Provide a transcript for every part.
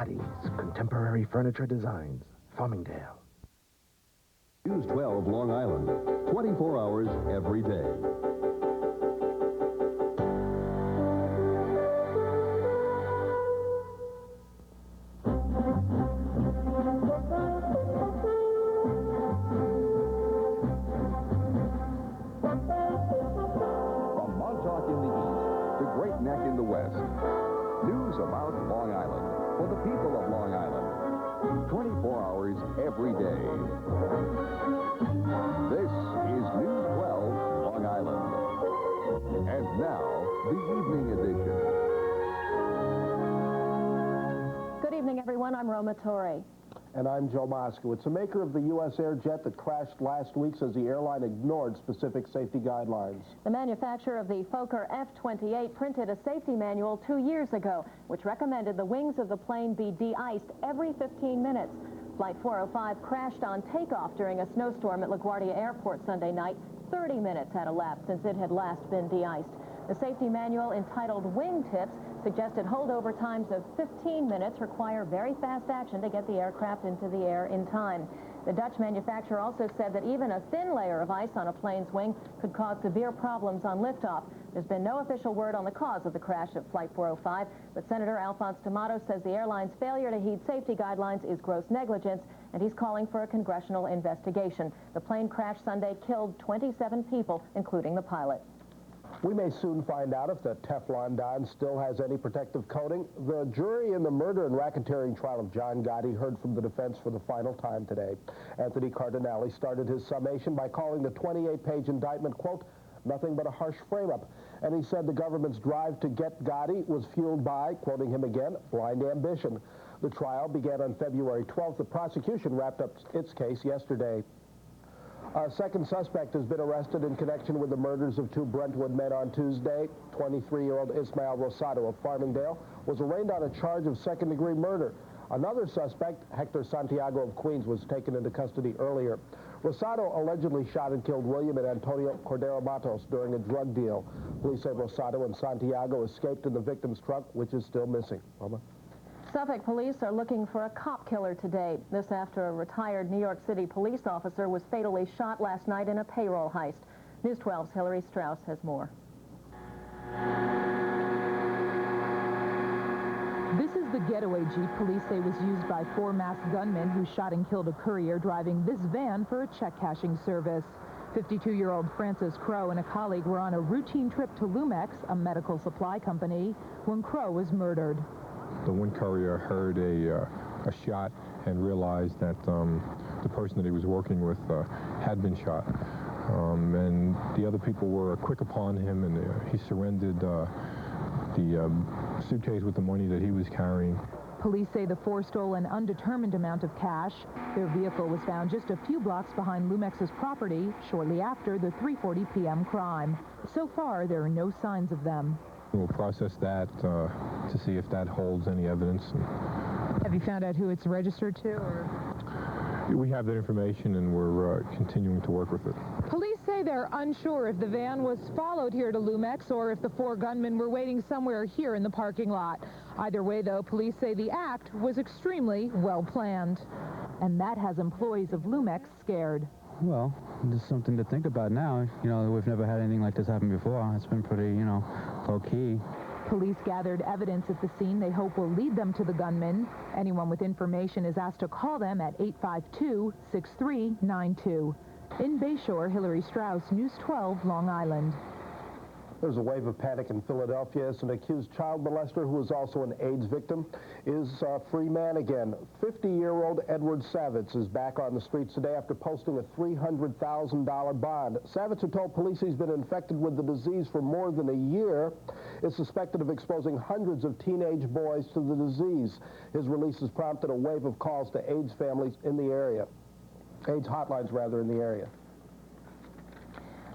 Gotti's Contemporary Furniture Designs, Farmingdale. News 12 Long Island, 24 hours every day. From Montauk in the east to Great Neck in the west, news about Long Island for the people of Long Island, 24 hours every day. This is News 12 Long Island. And now, the evening edition. Good evening, everyone. I'm Roma Torre. And I'm Joe Moskowitz. A maker of the U.S. Air jet that crashed last week says the airline ignored specific safety guidelines. The manufacturer of the Fokker F-28 printed a safety manual 2 years ago, which recommended the wings of the plane be de-iced every 15 minutes. Flight 405 crashed on takeoff during a snowstorm at LaGuardia Airport Sunday night. 30 minutes had elapsed since it had last been de-iced. The safety manual, entitled Wing Tips, suggested holdover times of 15 minutes require very fast action to get the aircraft into the air in time. The Dutch manufacturer also said that even a thin layer of ice on a plane's wing could cause severe problems on liftoff. There's been no official word on the cause of the crash of Flight 405, but Senator Alphonse D'Amato says the airline's failure to heed safety guidelines is gross negligence, and he's calling for a congressional investigation. The plane crash Sunday killed 27 people, including the pilot. We may soon find out if the Teflon Don still has any protective coating. The jury in the murder and racketeering trial of John Gotti heard from the defense for the final time today. Anthony Cardinale started his summation by calling the 28-page indictment, quote, nothing but a harsh frame-up. And he said the government's drive to get Gotti was fueled by, quoting him again, blind ambition. The trial began on February 12th. The prosecution wrapped up its case yesterday. A second suspect has been arrested in connection with the murders of two Brentwood men on Tuesday. 23-year-old Ismael Rosado of Farmingdale was arraigned on a charge of second-degree murder. Another suspect, Hector Santiago of Queens, was taken into custody earlier. Rosado allegedly shot and killed William and Antonio Cordero Matos during a drug deal. Police say Rosado and Santiago escaped in the victim's truck, which is still missing. Mama? Suffolk police are looking for a cop killer today. This after a retired New York City police officer was fatally shot last night in a payroll heist. News 12's Hillary Strauss has more. This is the getaway Jeep police say was used by four masked gunmen who shot and killed a courier driving this van for a check-cashing service. 52-year-old Francis Crow and a colleague were on a routine trip to Lumex, a medical supply company, when Crow was murdered. The one courier heard a shot and realized that the person that he was working with had been shot. And the other people were quick upon him, and he surrendered the suitcase with the money that he was carrying. Police say the four stole an undetermined amount of cash. Their vehicle was found just a few blocks behind Lumex's property shortly after the 3:40 p.m. crime. So far, there are no signs of them. We'll process that to see if that holds any evidence. Have you found out who it's registered to? Or? We have that information, and we're continuing to work with it. Police say they're unsure if the van was followed here to Lumex or if the four gunmen were waiting somewhere here in the parking lot. Either way, though, police say the act was extremely well planned. And that has employees of Lumex scared. Well, just something to think about now. You know, we've never had anything like this happen before. It's been pretty, low-key. Police gathered evidence at the scene they hope will lead them to the gunmen. Anyone with information is asked to call them at 852-6392. In Bayshore, Hillary Strauss, News 12, Long Island. There's a wave of panic in Philadelphia as an accused child molester who is also an AIDS victim is a free man again. 50-year-old Edward Savitz is back on the streets today after posting a $300,000 bond. Savitz, who told police he's been infected with the disease for more than a year, is suspected of exposing hundreds of teenage boys to the disease. His release has prompted a wave of calls to AIDS families in the area. AIDS hotlines, rather, in the area.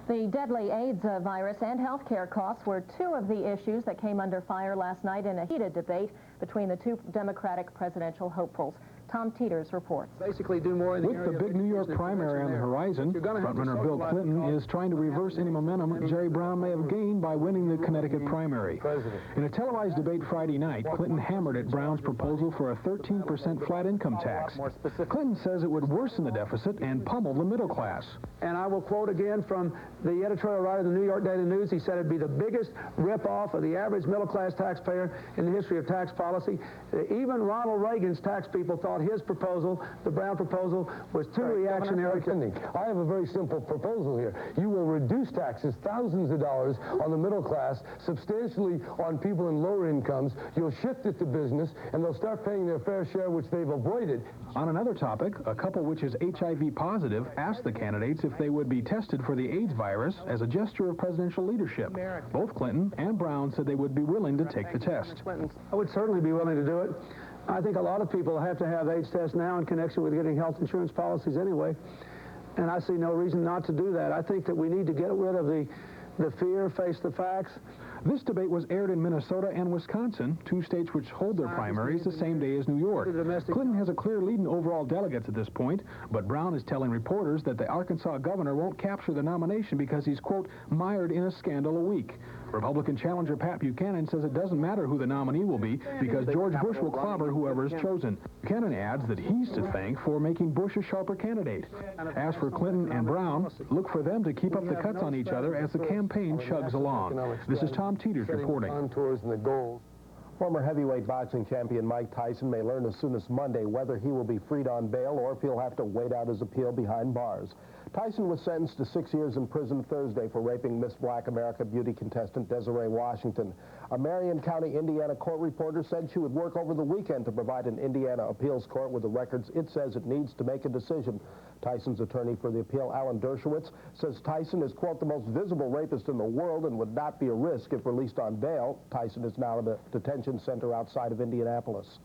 The deadly AIDS virus and health care costs were two of the issues that came under fire last night in a heated debate between the two Democratic presidential hopefuls. Tom Teeters reports. Basically do more in the With the big New York primary on the horizon, frontrunner Bill Clinton is trying to reverse any momentum Jerry Brown may have gained by winning the Connecticut primary. In a televised debate Friday night, Clinton hammered at Brown's proposal for a 13% flat income tax. Clinton says it would worsen the deficit and pummel the middle class. And I will quote again from the editorial writer of the New York Daily News. He said it'd be the biggest rip-off of the average middle-class taxpayer in the history of tax policy. Even Ronald Reagan's tax people thought his proposal, the Brown proposal, was too reactionary. I have a very simple proposal here. You will reduce taxes, thousands of dollars on the middle class, substantially on people in lower incomes. You'll shift it to business, and they'll start paying their fair share, which they've avoided. On another topic, a couple which is HIV positive asked the candidates if they would be tested for the AIDS virus as a gesture of presidential leadership. Both Clinton and Brown said they would be willing to take the test. I would certainly be willing to do it. I think a lot of people have to have AIDS tests now in connection with getting health insurance policies anyway, and I see no reason not to do that. I think that we need to get rid of the fear, face the facts. This debate was aired in Minnesota and Wisconsin, two states which hold their primaries the same day as New York. Clinton has a clear lead in overall delegates at this point, but Brown is telling reporters that the Arkansas governor won't capture the nomination because he's, quote, mired in a scandal a week. Republican challenger Pat Buchanan says it doesn't matter who the nominee will be because George Bush will clobber whoever is chosen. Buchanan adds that he's to thank for making Bush a sharper candidate. As for Clinton and Brown, look for them to keep up the cuts on each other as the campaign chugs along. This is Tom Teeters reporting. Former heavyweight boxing champion Mike Tyson may learn as soon as Monday whether he will be freed on bail or if he'll have to wait out his appeal behind bars. Tyson was sentenced to 6 years in prison Thursday for raping Miss Black America beauty contestant Desiree Washington. A Marion County, Indiana court reporter said she would work over the weekend to provide an Indiana appeals court with the records it says it needs to make a decision. Tyson's attorney for the appeal, Alan Dershowitz, says Tyson is, quote, the most visible rapist in the world and would not be a risk if released on bail. Tyson is now at a detention center outside of Indianapolis.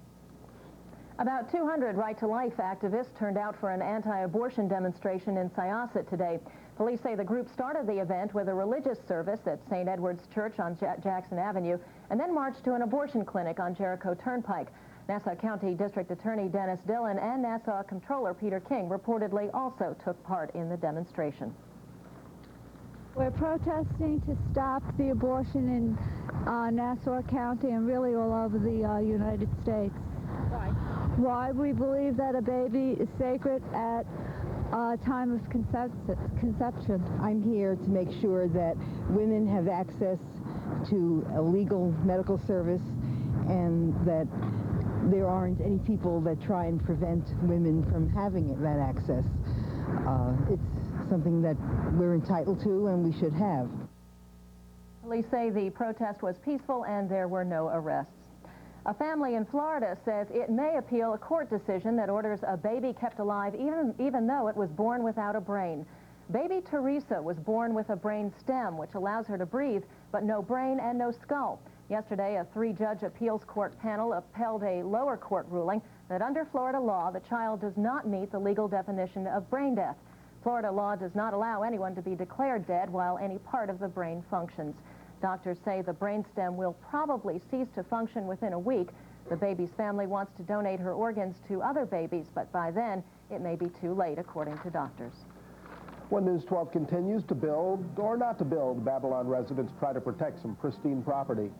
About 200 Right to Life activists turned out for an anti-abortion demonstration in Syosset today. Police say the group started the event with a religious service at St. Edward's Church on Jackson Avenue and then marched to an abortion clinic on Jericho Turnpike. Nassau County District Attorney Dennis Dillon and Nassau Comptroller Peter King reportedly also took part in the demonstration. We're protesting to stop the abortion in Nassau County and really all over the United States. Why? Why? We believe that a baby is sacred at time of conception. I'm here to make sure that women have access to a legal medical service and that there aren't any people that try and prevent women from having that access. It's something that we're entitled to and we should have. Police say the protest was peaceful and there were no arrests. A family in Florida says it may appeal a court decision that orders a baby kept alive even though it was born without a brain. Baby Teresa was born with a brain stem, which allows her to breathe, but no brain and no skull. Yesterday, a 3-judge appeals court panel upheld a lower court ruling that under Florida law, the child does not meet the legal definition of brain death. Florida law does not allow anyone to be declared dead while any part of the brain functions. Doctors say the brainstem will probably cease to function within a week. The baby's family wants to donate her organs to other babies, but by then, it may be too late, according to doctors. When News 12 continues to build or not to build, Babylon residents try to protect some pristine property.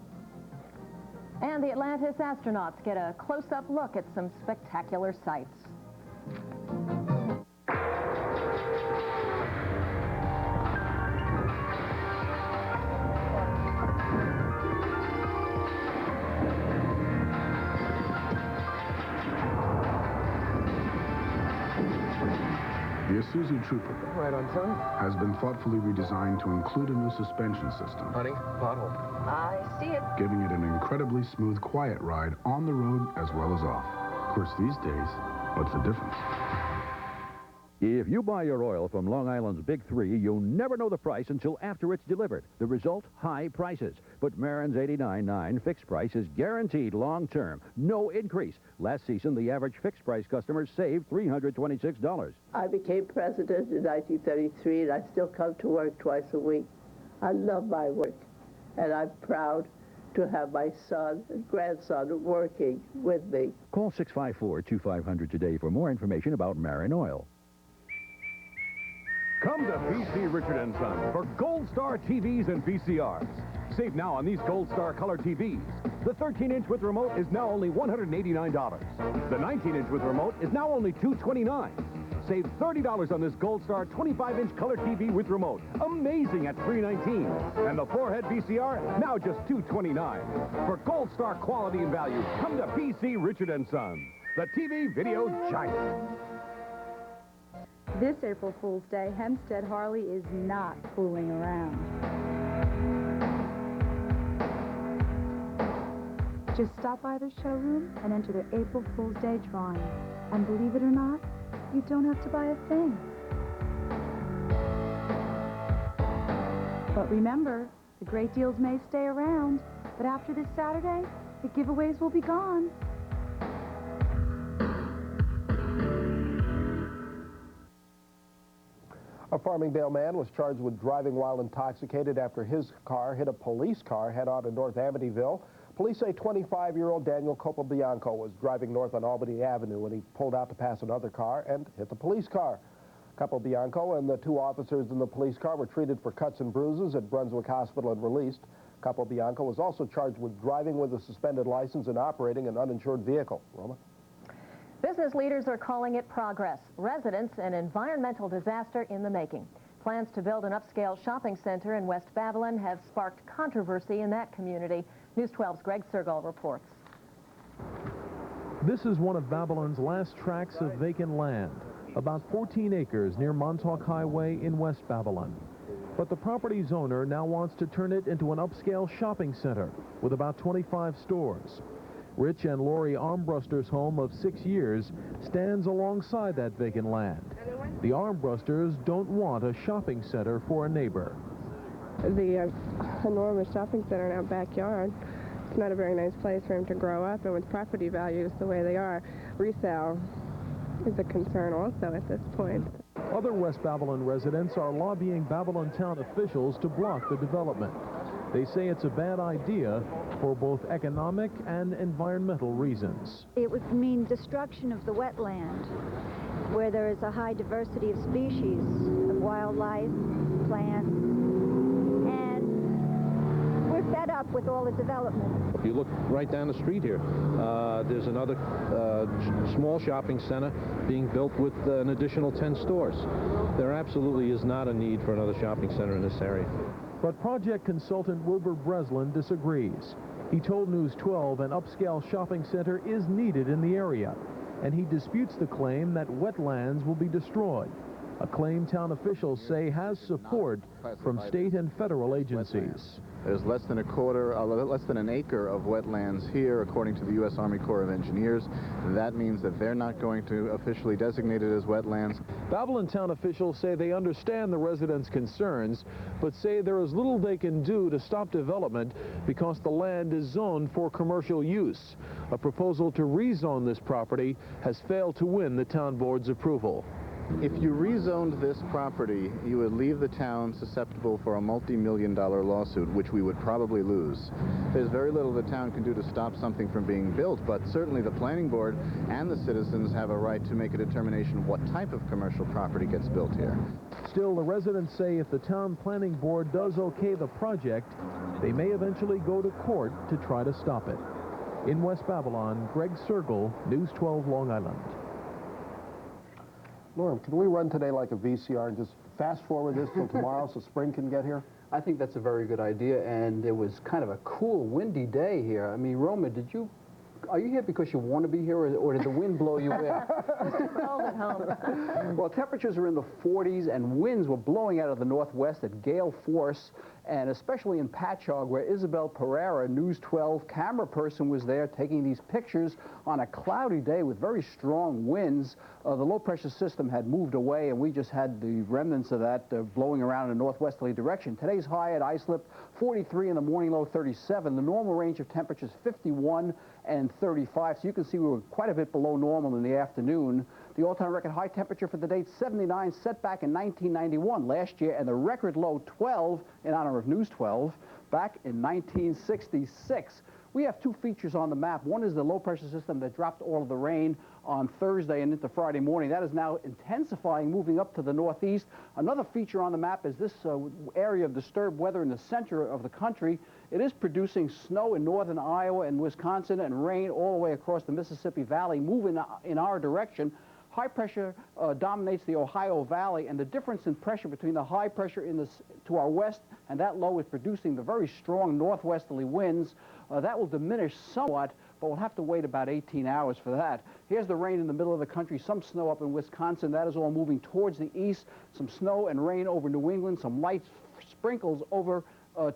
And the Atlantis astronauts get a close-up look at some spectacular sights. The Isuzu Trooper has been thoughtfully redesigned to include a new suspension system. Honey, pothole. I see it. Giving it an incredibly smooth, quiet ride on the road as well as off. Of course, these days, what's the difference? If you buy your oil from Long Island's Big Three, you'll never know the price until after it's delivered. The result, high prices. But Marin's $89.9 fixed price is guaranteed long-term. No increase. Last season, the average fixed price customer saved $326. I became president in 1933, and I still come to work twice a week. I love my work, and I'm proud to have my son and grandson working with me. Call 654-2500 today for more information about Marin Oil. Come to PC Richard & Son for Gold Star TVs and VCRs. Save now on these Gold Star color TVs. The 13-inch with remote is now only $189. The 19-inch with remote is now only $229. Save $30 on this Gold Star 25-inch color TV with remote. Amazing at $319. And the 4-head VCR, now just $229. For Gold Star quality and value, come to PC Richard & Son, the TV video giant. This April Fool's Day, Hempstead Harley is not fooling around. Just stop by their showroom and enter their April Fool's Day drawing. And believe it or not, you don't have to buy a thing. But remember, the great deals may stay around, but after this Saturday, the giveaways will be gone. A Farmingdale man was charged with driving while intoxicated after his car hit a police car head on in North Amityville. Police say 25-year-old Daniel Capobianco was driving north on Albany Avenue when he pulled out to pass another car and hit the police car. Capobianco and the two officers in the police car were treated for cuts and bruises at Brunswick Hospital and released. Capobianco was also charged with driving with a suspended license and operating an uninsured vehicle. Roma? Business leaders are calling it progress. Residents, an environmental disaster in the making. Plans to build an upscale shopping center in West Babylon have sparked controversy in that community. News 12's Greg Sergall reports. This is one of Babylon's last tracts of vacant land, about 14 acres near Montauk Highway in West Babylon. But the property's owner now wants to turn it into an upscale shopping center with about 25 stores. Rich and Lori Armbruster's home of 6 years stands alongside that vacant land. The Armbrusters don't want a shopping center for a neighbor. The enormous shopping center in our backyard, it's not a very nice place for him to grow up, and with property values the way they are, resale is a concern also at this point. Other West Babylon residents are lobbying Babylon town officials to block the development. They say it's a bad idea for both economic and environmental reasons. It would mean destruction of the wetland, where there is a high diversity of species, of wildlife, plants, and we're fed up with all the development. If you look right down the street here, there's another small shopping center being built with an additional 10 stores. There absolutely is not a need for another shopping center in this area. But project consultant Wilbur Breslin disagrees. He told News 12 an upscale shopping center is needed in the area, and he disputes the claim that wetlands will be destroyed, a claim town officials say has support from state and federal agencies. There's less than an acre of wetlands here, according to the U.S. Army Corps of Engineers. That means that they're not going to officially designate it as wetlands. Babylon town officials say they understand the residents' concerns, but say there is little they can do to stop development because the land is zoned for commercial use. A proposal to rezone this property has failed to win the town board's approval. If you rezoned this property, you would leave the town susceptible for a multi-million-dollar lawsuit, which we would probably lose. There's very little the town can do to stop something from being built, but certainly the planning board and the citizens have a right to make a determination what type of commercial property gets built here. Still, the residents say if the town planning board does okay the project, they may eventually go to court to try to stop it. In West Babylon, Greg Sergall, News 12 Long Island. Norm, can we run today like a VCR and just fast forward this till tomorrow so spring can get here? I think that's a very good idea, and it was kind of a cool, windy day here. I mean, Roma, are you here because you want to be here, or did the wind blow you in? Cold at home. Well, temperatures are in the 40s, and winds were blowing out of the northwest at gale force, and especially in Patchogue, where Isabel Pereira, News 12 camera person, was there taking these pictures on a cloudy day with very strong winds. The low-pressure system had moved away, and we just had the remnants of that blowing around in a northwesterly direction. Today's high at Islip, 43, in the morning low 37. The normal range of temperatures 51 and 35, so you can see we were quite a bit below normal in the afternoon. The all-time record high temperature for the date, 79, set back in 1991 last year, and the record low, 12, in honor of News 12, back in 1966. We have two features on the map. One is the low-pressure system that dropped all of the rain on Thursday and into Friday morning. That is now intensifying, moving up to the northeast. Another feature on the map is this area of disturbed weather in the center of the country. It is producing snow in northern Iowa and Wisconsin and rain all the way across the Mississippi Valley, moving in our direction. High pressure dominates the Ohio Valley, and the difference in pressure between the high pressure to our west and that low is producing the very strong northwesterly winds. That will diminish somewhat, but we'll have to wait about 18 hours for that. Here's the rain in the middle of the country, some snow up in Wisconsin. That is all moving towards the east, some snow and rain over New England, some light sprinkles over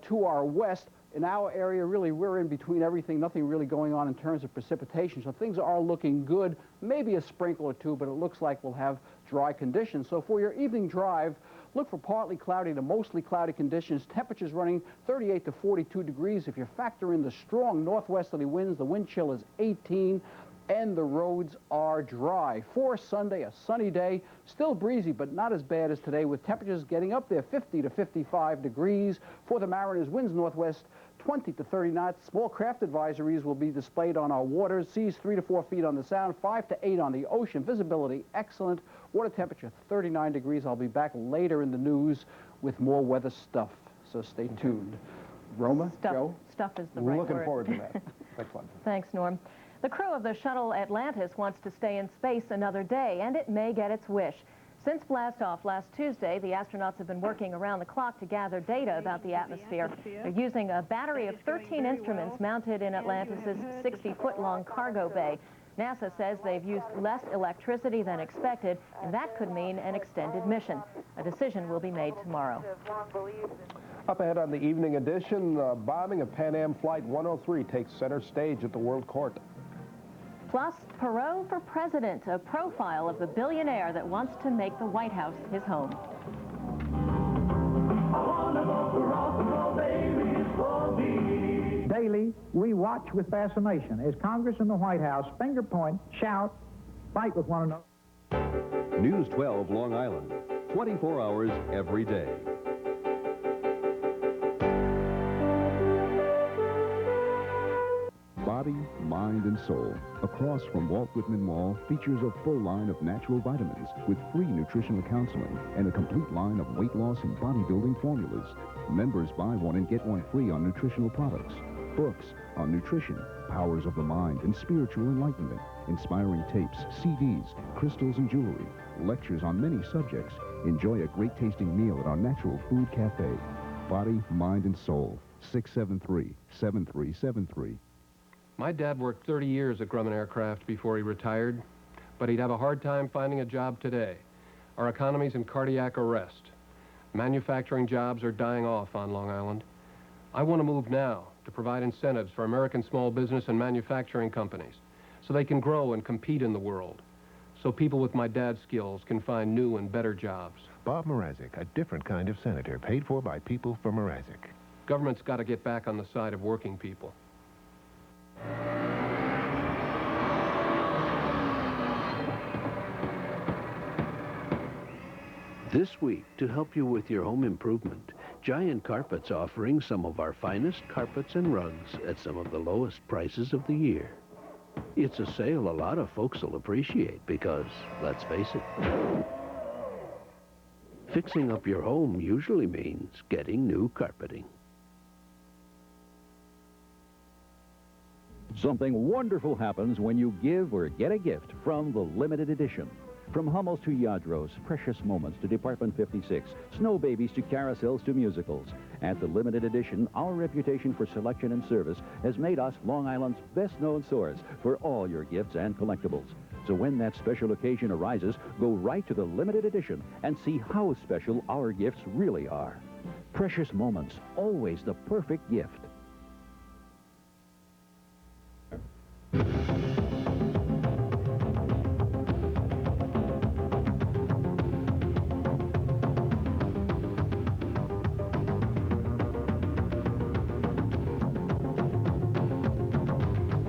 to our west. In our area, really, we're in between everything, nothing really going on in terms of precipitation, so things are looking good. Maybe a sprinkle or two, but it looks like we'll have dry conditions. So for your evening drive, look for partly cloudy to mostly cloudy conditions. Temperatures running 38 to 42 degrees. If you factor in the strong northwesterly winds, the wind chill is 18, and the roads are dry. For Sunday, a sunny day, still breezy, but not as bad as today, with temperatures getting up there 50 to 55 degrees. For the mariners, winds northwest 20 to 30 knots. Small craft advisories will be displayed on our waters. Seas 3 to 4 feet on the Sound, 5 to 8 on the ocean. Visibility excellent. Water temperature 39 degrees. I'll be back later in the news with more weather stuff, so stay tuned. Roma, Joe? Stuff is the right word. Looking forward to that. Thanks, Lon. Thanks, Norm. The crew of the shuttle Atlantis wants to stay in space another day, and it may get its wish. Since blastoff last Tuesday, the astronauts have been working around the clock to gather data about the atmosphere. They're using a battery of 13 instruments mounted in Atlantis' 60-foot-long cargo bay. NASA says they've used less electricity than expected, and that could mean an extended mission. A decision will be made tomorrow. Up ahead on the evening edition, bombing of Pan Am Flight 103 takes center stage at the World Court. Plus, Perot for president, a profile of the billionaire that wants to make the White House his home. Daily, we watch with fascination as Congress and the White House finger point, shout, fight with one another. News 12 Long Island, 24 hours every day. Body, Mind, and Soul, across from Walt Whitman Mall, features a full line of natural vitamins with free nutritional counseling and a complete line of weight loss and bodybuilding formulas. Members buy one and get one free on nutritional products. Books on nutrition, powers of the mind, and spiritual enlightenment. Inspiring tapes, CDs, crystals, and jewelry. Lectures on many subjects. Enjoy a great-tasting meal at our Natural Food Cafe. Body, Mind, and Soul, 673-7373. My dad worked 30 years at Grumman Aircraft before he retired, but he'd have a hard time finding a job today. Our economy's in cardiac arrest. Manufacturing jobs are dying off on Long Island. I want to move now to provide incentives for American small business and manufacturing companies so they can grow and compete in the world, so people with my dad's skills can find new and better jobs. Bob Mrazek, a different kind of senator, paid for by people for Mrazek. Government's got to get back on the side of working people. This week, to help you with your home improvement, Giant Carpet's offering some of our finest carpets and rugs at some of the lowest prices of the year. It's a sale a lot of folks will appreciate because, let's face it, fixing up your home usually means getting new carpeting. Something wonderful happens when you give or get a gift from the limited edition. From Hummels to Yadros, Precious Moments to Department 56, Snow Babies to carousels to musicals. At the limited edition, our reputation for selection and service has made us Long Island's best-known source for all your gifts and collectibles. So when that special occasion arises, go right to the limited edition and see how special our gifts really are. Precious Moments, always the perfect gift.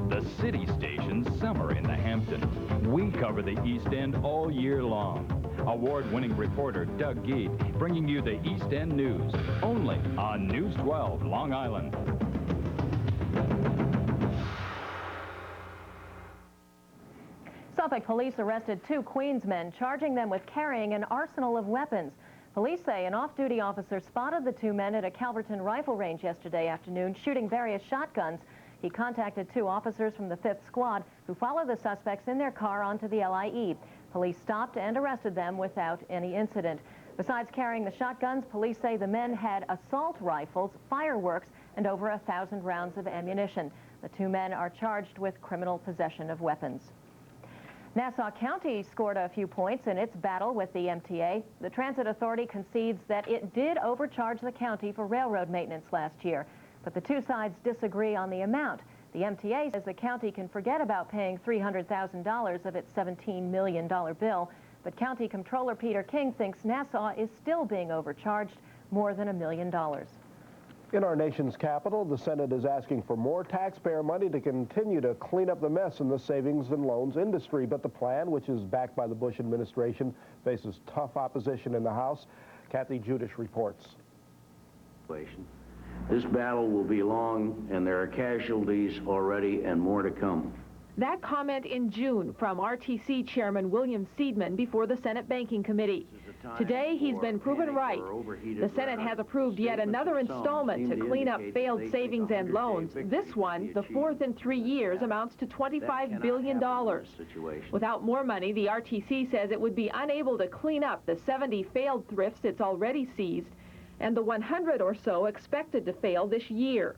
The City Station's summer in the Hamptons. We cover the East End all year long. Award-winning reporter Doug Geet bringing you the East End news, only on News 12 Long Island. Suffolk police arrested 2 Queens men, charging them with carrying an arsenal of weapons. Police say an off-duty officer spotted the 2 men at a Calverton rifle range yesterday afternoon, shooting various shotguns. He contacted 2 officers from the 5th Squad who followed the suspects in their car onto the LIE. Police stopped and arrested them without any incident. Besides carrying the shotguns, police say the men had assault rifles, fireworks, and over 1,000 rounds of ammunition. The 2 men are charged with criminal possession of weapons. Nassau County scored a few points in its battle with the MTA. The Transit Authority concedes that it did overcharge the county for railroad maintenance last year, but the 2 sides disagree on the amount. The MTA says the county can forget about paying $300,000 of its $17 million bill, but County Comptroller Peter King thinks Nassau is still being overcharged more than $1 million. In our nation's capital, the Senate is asking for more taxpayer money to continue to clean up the mess in the savings and loans industry. But the plan, which is backed by the Bush administration, faces tough opposition in the House. Kathy Judish reports. This battle will be long, and there are casualties already and more to come. That comment in June from RTC Chairman William Seidman before the Senate Banking Committee. Today, he's been proven right. The Senate has approved yet another installment to clean up failed savings and loans. This one, the 4th in 3 years, amounts to $25 billion. Without more money, the RTC says it would be unable to clean up the 70 failed thrifts it's already seized and the 100 or so expected to fail this year.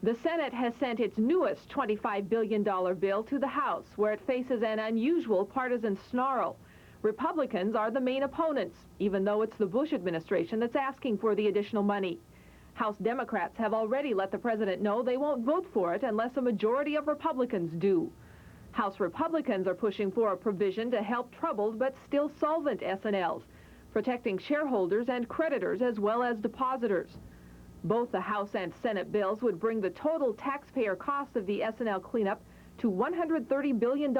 The Senate has sent its newest $25 billion bill to the House, where it faces an unusual partisan snarl. Republicans are the main opponents, even though it's the Bush administration that's asking for the additional money. House Democrats have already let the president know they won't vote for it unless a majority of Republicans do. House Republicans are pushing for a provision to help troubled but still solvent S&Ls, protecting shareholders and creditors as well as depositors. Both the House and Senate bills would bring the total taxpayer cost of the S&L cleanup to $130 billion,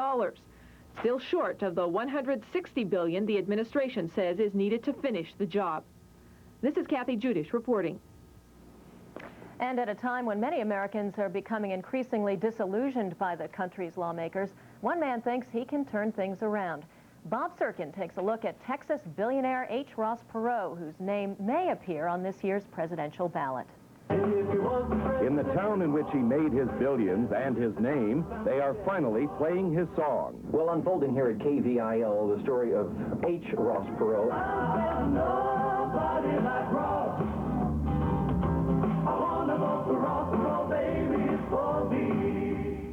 still short of the $160 billion the administration says is needed to finish the job. This is Kathy Judish reporting. And at a time when many Americans are becoming increasingly disillusioned by the country's lawmakers, one man thinks he can turn things around. Bob Serkin takes a look at Texas billionaire H. Ross Perot, whose name may appear on this year's presidential ballot. In the town in which he made his billions and his name, they are finally playing his song. Well, unfolding here at KVIL, the story of H. Ross Perot. Nobody like Ross. I wanna vote for Ross Perot, baby, it's for me.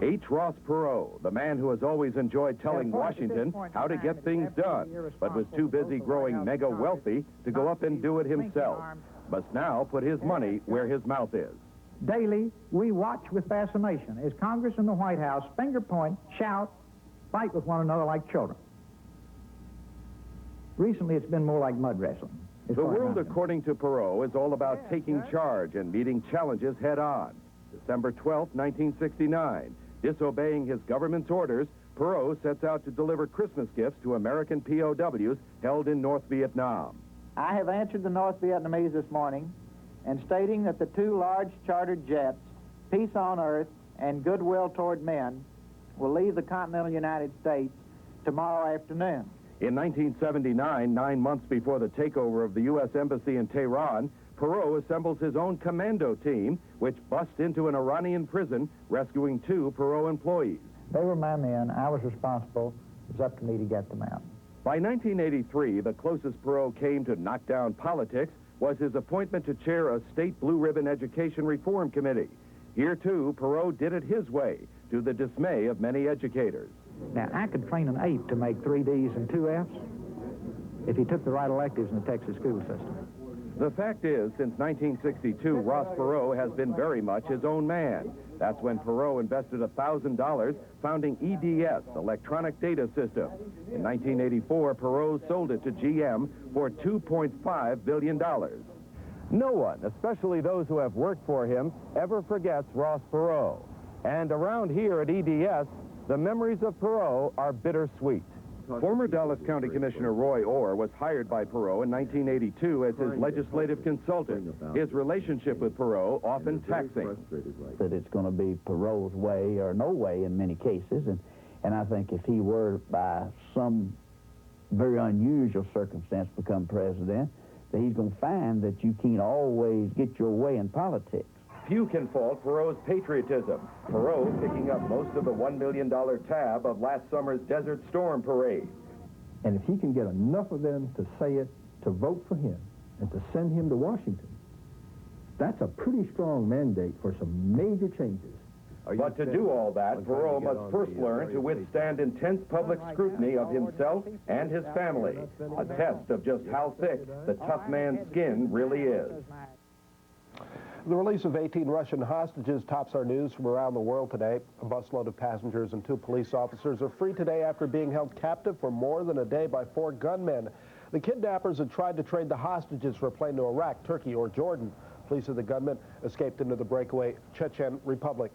H. Ross Perot, the man who has always enjoyed telling Washington how to get things done, but was too busy growing mega wealthy to go up and do it himself, must now put his money where his mouth is. Daily, we watch with fascination as Congress and the White House finger point, shout, fight with one another like children. Recently, it's been more like mud wrestling. The world, according to Perot, is all about taking charge and meeting challenges head-on. December 12, 1969. Disobeying his government's orders, Perot sets out to deliver Christmas gifts to American POWs held in North Vietnam. I have answered the North Vietnamese this morning and stating that the 2 large chartered jets, Peace on Earth and Goodwill Toward Men, will leave the continental United States tomorrow afternoon. In 1979, 9 months before the takeover of the U.S. Embassy in Tehran, Perot assembles his own commando team, which busts into an Iranian prison, rescuing 2 Perot employees. They were my men. I was responsible. It was up to me to get them out. By 1983, the closest Perot came to knock down politics was his appointment to chair a state blue ribbon education reform committee. Here, too, Perot did it his way, to the dismay of many educators. Now, I could train an ape to make 3 Ds and 2 Fs if he took the right electives in the Texas school system. The fact is, since 1962, Ross Perot has been very much his own man. That's when Perot invested $1,000 founding EDS, Electronic Data System. In 1984, Perot sold it to GM for $2.5 billion. No one, especially those who have worked for him, ever forgets Ross Perot. And around here at EDS, the memories of Perot are bittersweet. Former Dallas County Commissioner Roy Orr was hired by Perot in 1982 as his legislative consultant. His relationship with Perot often taxing. That it's going to be Perot's way or no way in many cases, and I think if he were by some very unusual circumstance become president, that he's going to find that you can't always get your way in politics. Few can fault Perot's patriotism. Perot picking up most of the $1 million tab of last summer's Desert Storm parade. And if he can get enough of them to say it, to vote for him, and to send him to Washington, that's a pretty strong mandate for some major changes. But to do all that, Perot must first learn to withstand intense public scrutiny of himself and his family, a test of just how thick the tough man's skin really is. The release of 18 Russian hostages tops our news from around the world today. A busload of passengers and 2 police officers are free today after being held captive for more than a day by 4 gunmen. The kidnappers had tried to trade the hostages for a plane to Iraq, Turkey, or Jordan. Police say the gunmen escaped into the breakaway Chechen Republic.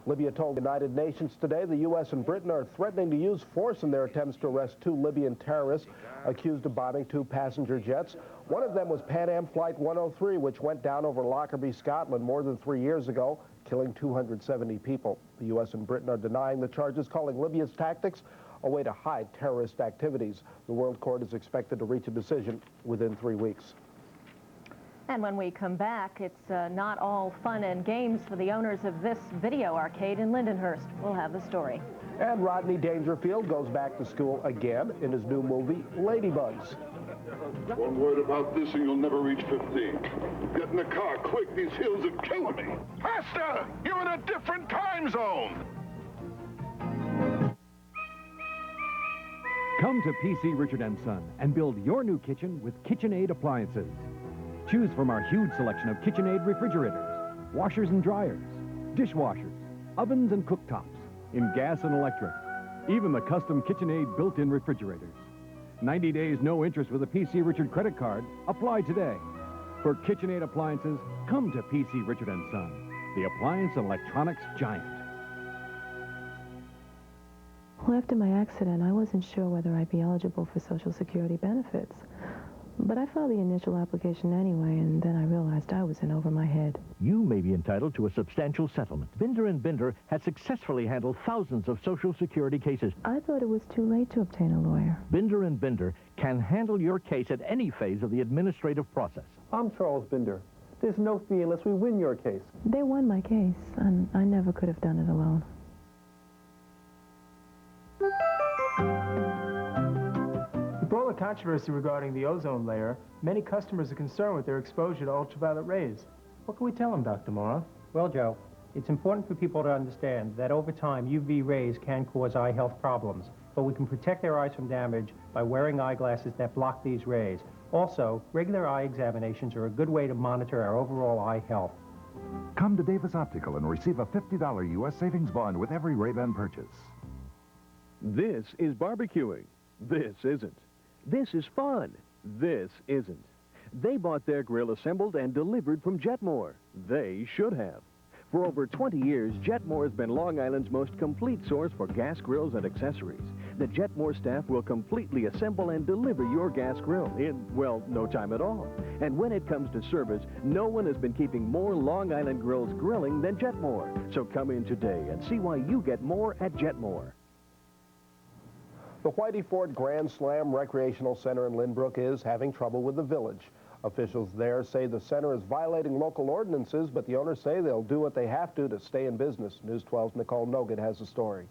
Libya told the United Nations today the U.S. and Britain are threatening to use force in their attempts to arrest 2 Libyan terrorists accused of bombing 2 passenger jets. One of them was Pan Am Flight 103, which went down over Lockerbie, Scotland more than 3 years ago, killing 270 people. The U.S. and Britain are denying the charges, calling Libya's tactics a way to hide terrorist activities. The World Court is expected to reach a decision within 3 weeks. And when we come back, it's not all fun and games for the owners of this video arcade in Lindenhurst. We'll have the story. And Rodney Dangerfield goes back to school again in his new movie, Ladybugs. One word about this and you'll never reach 15. Get in the car, quick, these hills are killing me. Faster! You're in a different time zone! Come to PC Richard & Son and build your new kitchen with KitchenAid appliances. Choose from our huge selection of KitchenAid refrigerators, washers and dryers, dishwashers, ovens and cooktops, in gas and electric, even the custom KitchenAid built-in refrigerators. 90 days, no interest with a PC Richard credit card. Apply today. For KitchenAid appliances, come to PC Richard & Son, the appliance and electronics giant. Well, after my accident, I wasn't sure whether I'd be eligible for Social Security benefits. But I filed the initial application anyway, and then I realized I was in over my head. You may be entitled to a substantial settlement. Binder & Binder has successfully handled thousands of Social Security cases. I thought it was too late to obtain a lawyer. Binder & Binder can handle your case at any phase of the administrative process. I'm Charles Binder. There's no fee unless we win your case. They won my case, and I never could have done it alone. With all the controversy regarding the ozone layer, many customers are concerned with their exposure to ultraviolet rays. What can we tell them, Dr. Morrow? Well, Joe, it's important for people to understand that over time, UV rays can cause eye health problems, but we can protect their eyes from damage by wearing eyeglasses that block these rays. Also, regular eye examinations are a good way to monitor our overall eye health. Come to Davis Optical and receive a $50 U.S. savings bond with every Ray-Ban purchase. This is barbecuing. This isn't. This is fun. This isn't. They bought their grill assembled and delivered from Jetmore. They should have. For over 20 years, Jetmore has been Long Island's most complete source for gas grills and accessories. The Jetmore staff will completely assemble and deliver your gas grill in, well, no time at all. And when it comes to service, no one has been keeping more Long Island grills grilling than Jetmore. So come in today and see why you get more at Jetmore. The Whitey Ford Grand Slam Recreational Center in Lynbrook is having trouble with the village. Officials there say the center is violating local ordinances, but the owners say they'll do what they have to stay in business. News 12's Nicole Nogat has the story.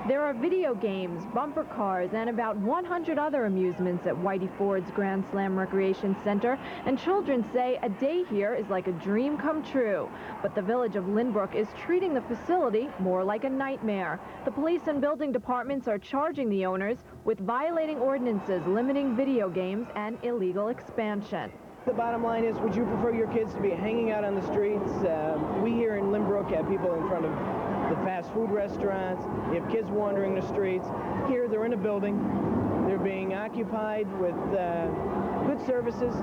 There are video games, bumper cars, and about 100 other amusements at Whitey Ford's Grand Slam Recreation Center, and children say a day here is like a dream come true. But the village of Lynbrook is treating the facility more like a nightmare. The police and building departments are charging the owners with violating ordinances limiting video games and illegal expansion. The bottom line is, would you prefer your kids to be hanging out on the streets? We here in Lynbrook have people in front of the fast food restaurants. You have kids wandering the streets. Here, they're in a building. They're being occupied with good services,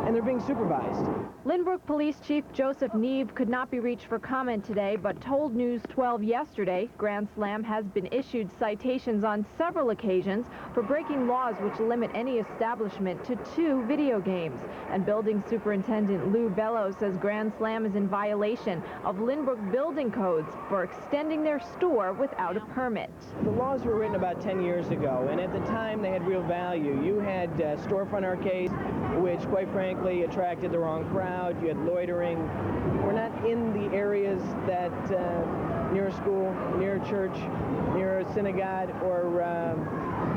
and they're being supervised. Lynbrook Police Chief Joseph Neve could not be reached for comment today, but told News 12 yesterday Grand Slam has been issued citations on several occasions for breaking laws which limit any establishment to 2 video games. And Building Superintendent Lou Bello says Grand Slam is in violation of Lynbrook building codes for extending their store without a permit. The laws were written about 10 years ago, and at the time they had real value. You had storefront arcades, which quite frankly attracted the wrong crowd. You had loitering. We're not in the areas that near a school, near a church, near a synagogue, or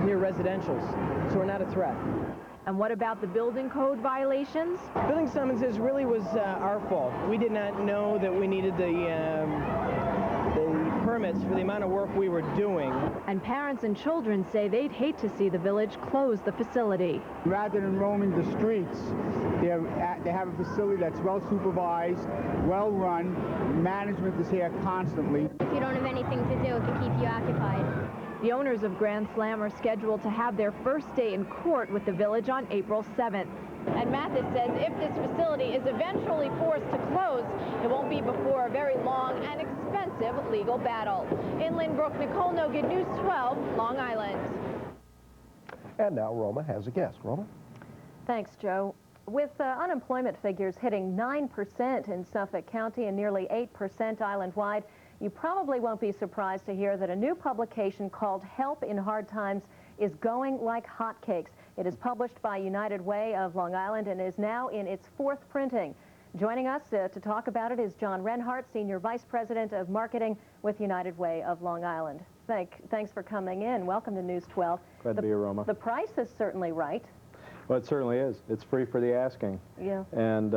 near residentials, so we're not a threat. And what about the building code violations? Building summonses really was our fault. We did not know that we needed the permits for the amount of work we were doing. And parents and children say they'd hate to see the village close the facility. Rather than roaming the streets, they have a facility that's well supervised, well run. Management is here constantly. If you don't have anything to do, it can keep you occupied. The owners of Grand Slam are scheduled to have their first day in court with the village on April 7th. And Mathis says if this facility is eventually forced to close, it won't be before a very long and expensive legal battle. In Lynbrook, Nicole Nogan, News 12, Long Island. And now Roma has a guest. Roma? Thanks, Joe. With unemployment figures hitting 9% in Suffolk County and nearly 8% island-wide, you probably won't be surprised to hear that a new publication called Help in Hard Times is going like hotcakes. It is published by United Way of Long Island and is now in its 4th printing. Joining us to talk about it is John Renhart, Senior Vice President of Marketing with United Way of Long Island. Thanks for coming in. Welcome to News 12. Glad to be here, Roma. The price is certainly right. Well, it certainly is. It's free for the asking. Yeah. And,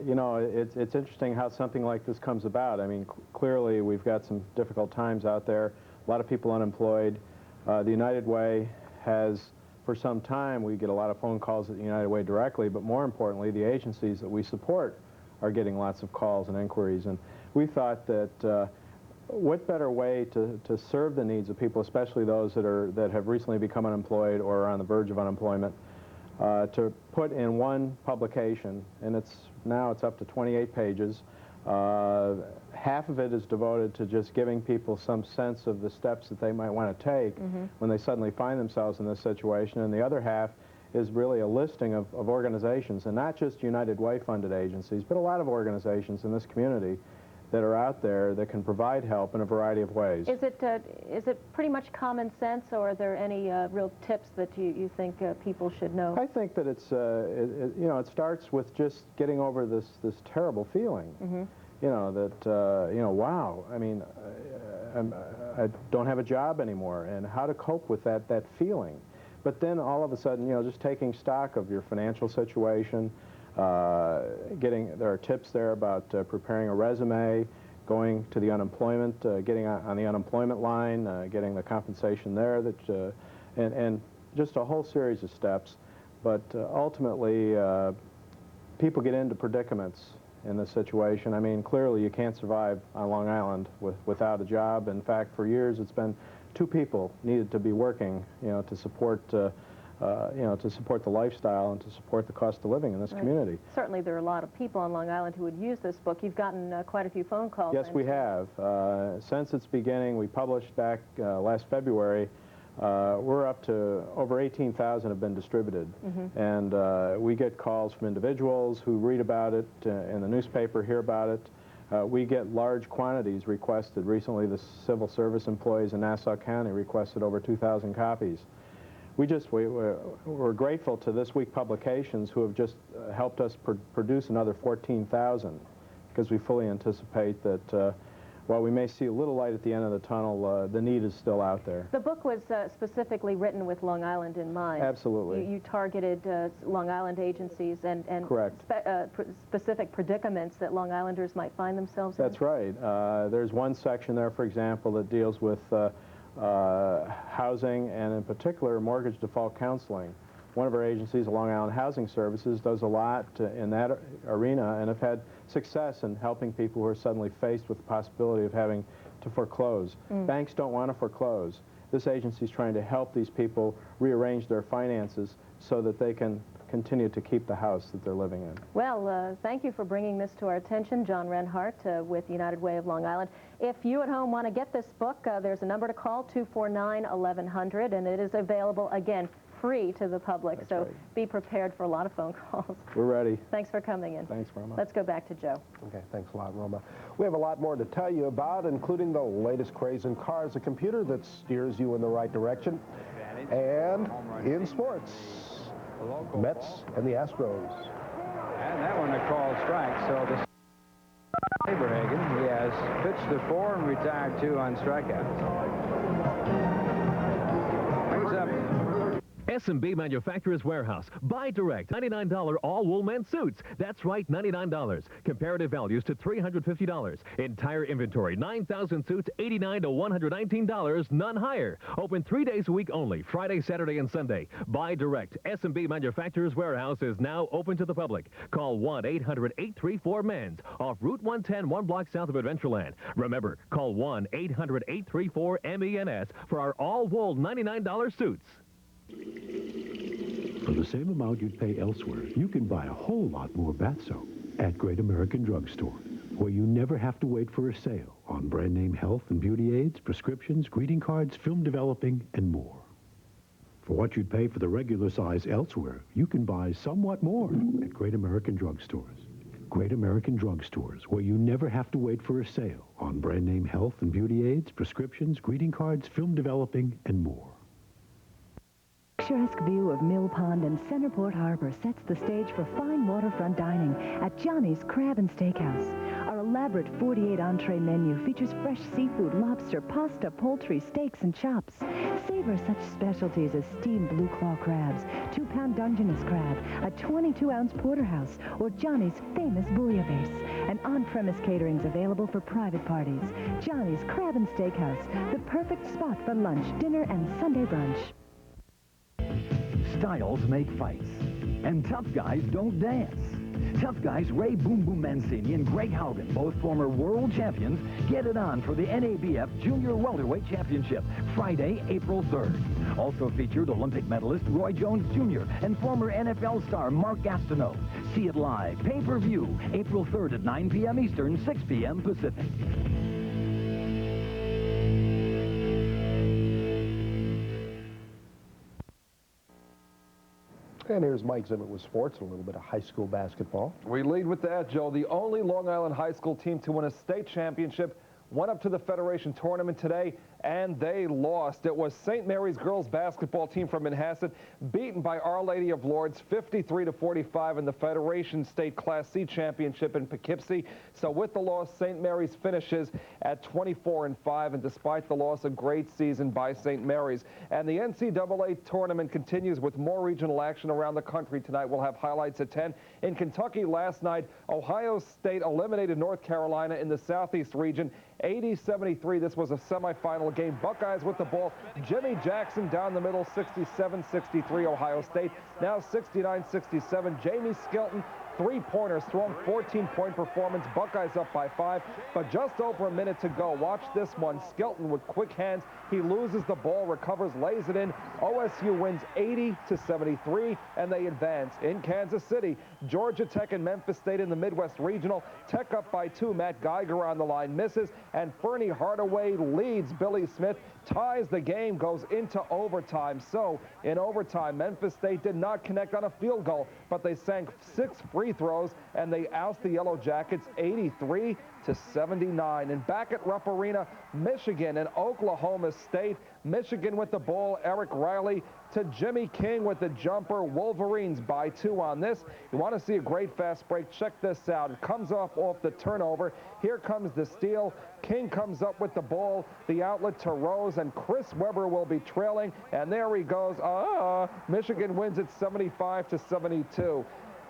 you know, it's interesting how something like this comes about. I mean, clearly we've got some difficult times out there, a lot of people unemployed. The United Way has, for some time, we get a lot of phone calls at the United Way directly, but more importantly, the agencies that we support are getting lots of calls and inquiries. And we thought that what better way to serve the needs of people, especially those that have recently become unemployed or are on the verge of unemployment, to put in one publication, and now it's up to 28 pages. Half of it is devoted to just giving people some sense of the steps that they might want to take when they suddenly find themselves in this situation, and the other half is really a listing of organizations, and not just United Way funded agencies, but a lot of organizations in this community that are out there that can provide help in a variety of ways. Is it pretty much common sense, or are there any real tips that you think people should know? I think that it's you know, it starts with just getting over this terrible feeling. You know, that, you know, wow, I mean, I don't have a job anymore, and how to cope with that feeling. But then all of a sudden, you know, just taking stock of your financial situation, there are tips there about preparing a resume, going to the unemployment, getting on the unemployment line, getting the compensation there, and just a whole series of steps. But ultimately, people get into predicaments in this situation. I mean, clearly you can't survive on Long Island without a job. In fact, for years it's been 2 people needed to be working, you know, to support you know, to support the lifestyle and to support the cost of living in this community. Certainly there are a lot of people on Long Island who would use this book. You've gotten quite a few phone calls. Yes, we have. Since its beginning, we published back last February. We're up to over 18,000 have been distributed. And we get calls from individuals who read about it in the newspaper, hear about it. We get large quantities requested. Recently, the civil service employees in Nassau County requested over 2,000 copies. We're grateful to This Week Publications, who have just helped us produce another 14,000, because we fully anticipate that while we may see a little light at the end of the tunnel, the need is still out there. The book was specifically written with Long Island in mind. Absolutely. You targeted Long Island agencies and correct. Specific predicaments that Long Islanders might find themselves in. That's right. There's one section there, for example, that deals with housing, and in particular mortgage default counseling. One of our agencies, Long Island Housing Services, does a lot in that arena and have had success in helping people who are suddenly faced with the possibility of having to foreclose. Banks don't want to foreclose. this agency is trying to help these people rearrange their finances so that they can continue to keep the house that they're living in. Well, thank you for bringing this to our attention, John Renhart with United Way of Long Island. If you at home want to get this book, there's a number to call, 249-1100, and it is available, again, free to the public. That's so right. Be prepared for a lot of phone calls. We're ready. Thanks for coming in. Thanks, Roma. Let's go back to Joe. Okay, thanks a lot, Roma. We have a lot more to tell you about, including the latest craze in cars, a computer that steers you in the right direction, and in sports, Mets and the Astros. And that one they called strike, so this Aberhagen, he has pitched to 4 and retired 2 on strikeouts. Brings up S&B Manufacturers Warehouse. Buy direct. $99 all-wool men's suits. That's right, $99. Comparative values to $350. Entire inventory, 9,000 suits, $89 to $119, none higher. Open 3 days a week only, Friday, Saturday, and Sunday. Buy direct. S&B Manufacturers Warehouse is now open to the public. Call 1-800-834-MENS off Route 110, 1 block south of Adventureland. Remember, call 1-800-834-MENS for our all-wool $99 suits. For the same amount you'd pay elsewhere, you can buy a whole lot more bath soap at Great American Drugstore, where you never have to wait for a sale on brand name health and beauty aids, prescriptions, greeting cards, film developing, and more. For what you'd pay for the regular size elsewhere, you can buy somewhat more at Great American Drugstores. Great American Drugstores, where you never have to wait for a sale on brand name health and beauty aids, prescriptions, greeting cards, film developing, and more. Picturesque view of Mill Pond and Centerport Harbor sets the stage for fine waterfront dining at Johnny's Crab and Steakhouse. Our elaborate 48 entree menu features fresh seafood, lobster, pasta, poultry, steaks, and chops. Savor such specialties as steamed blue claw crabs, 2-pound Dungeness crab, a 22-ounce porterhouse, or Johnny's famous bouillabaisse. And on-premise catering's available for private parties. Johnny's Crab and Steakhouse, the perfect spot for lunch, dinner, and Sunday brunch. Styles make fights, and tough guys don't dance. Tough guys Ray Boom Boom Mancini and Greg Haugen, both former world champions, get it on for the NABF Junior Welterweight Championship, Friday, April 3rd. Also featured Olympic medalist Roy Jones Jr. and former NFL star Mark Gastineau. See it live, pay-per-view, April 3rd at 9 p.m. Eastern, 6 p.m. Pacific. And here's Mike Zimmer with sports, a little bit of high school basketball. We lead with that, Joe. The only Long Island high school team to win a state championship went up to the Federation tournament today, and they lost. It was St. Mary's girls basketball team from Manhasset, beaten by Our Lady of Lourdes 53-45 in the Federation State Class C championship in Poughkeepsie. So with the loss, St. Mary's finishes at 24-5, and despite the loss, a great season by St. Mary's. And the NCAA tournament continues with more regional action around the country tonight. We'll have highlights at 10. In Kentucky last night, Ohio State eliminated North Carolina in the Southeast region 80-73. This was a semifinal game. Buckeyes with the ball. Jimmy Jackson down the middle, 67-63 Ohio State. Now 69-67. Jamie Skelton, three-pointer, strong 14-point performance. Buckeyes up by 5, but just over a minute to go. Watch this one. Skelton with quick hands. He loses the ball, recovers, lays it in. OSU wins 80-73, and they advance. In Kansas City, Georgia Tech and Memphis State in the Midwest Regional. Tech up by 2. Matt Geiger on the line misses, and Fernie Hardaway leads Billy Smith, ties the game, goes into overtime. So in overtime, Memphis State did not connect on a field goal, but they sank 6 free throws, and they oust the Yellow Jackets 83-79. And back at Rupp Arena, Michigan and Oklahoma State. Michigan with the ball, Eric Riley to Jimmy King with the jumper. Wolverines by 2 on this. You want to see a great fast break? Check this out. It comes off the turnover. Here comes the steal. King comes up with the ball, the outlet to Rose, and Chris Webber will be trailing. And there he goes. Michigan wins it 75-72.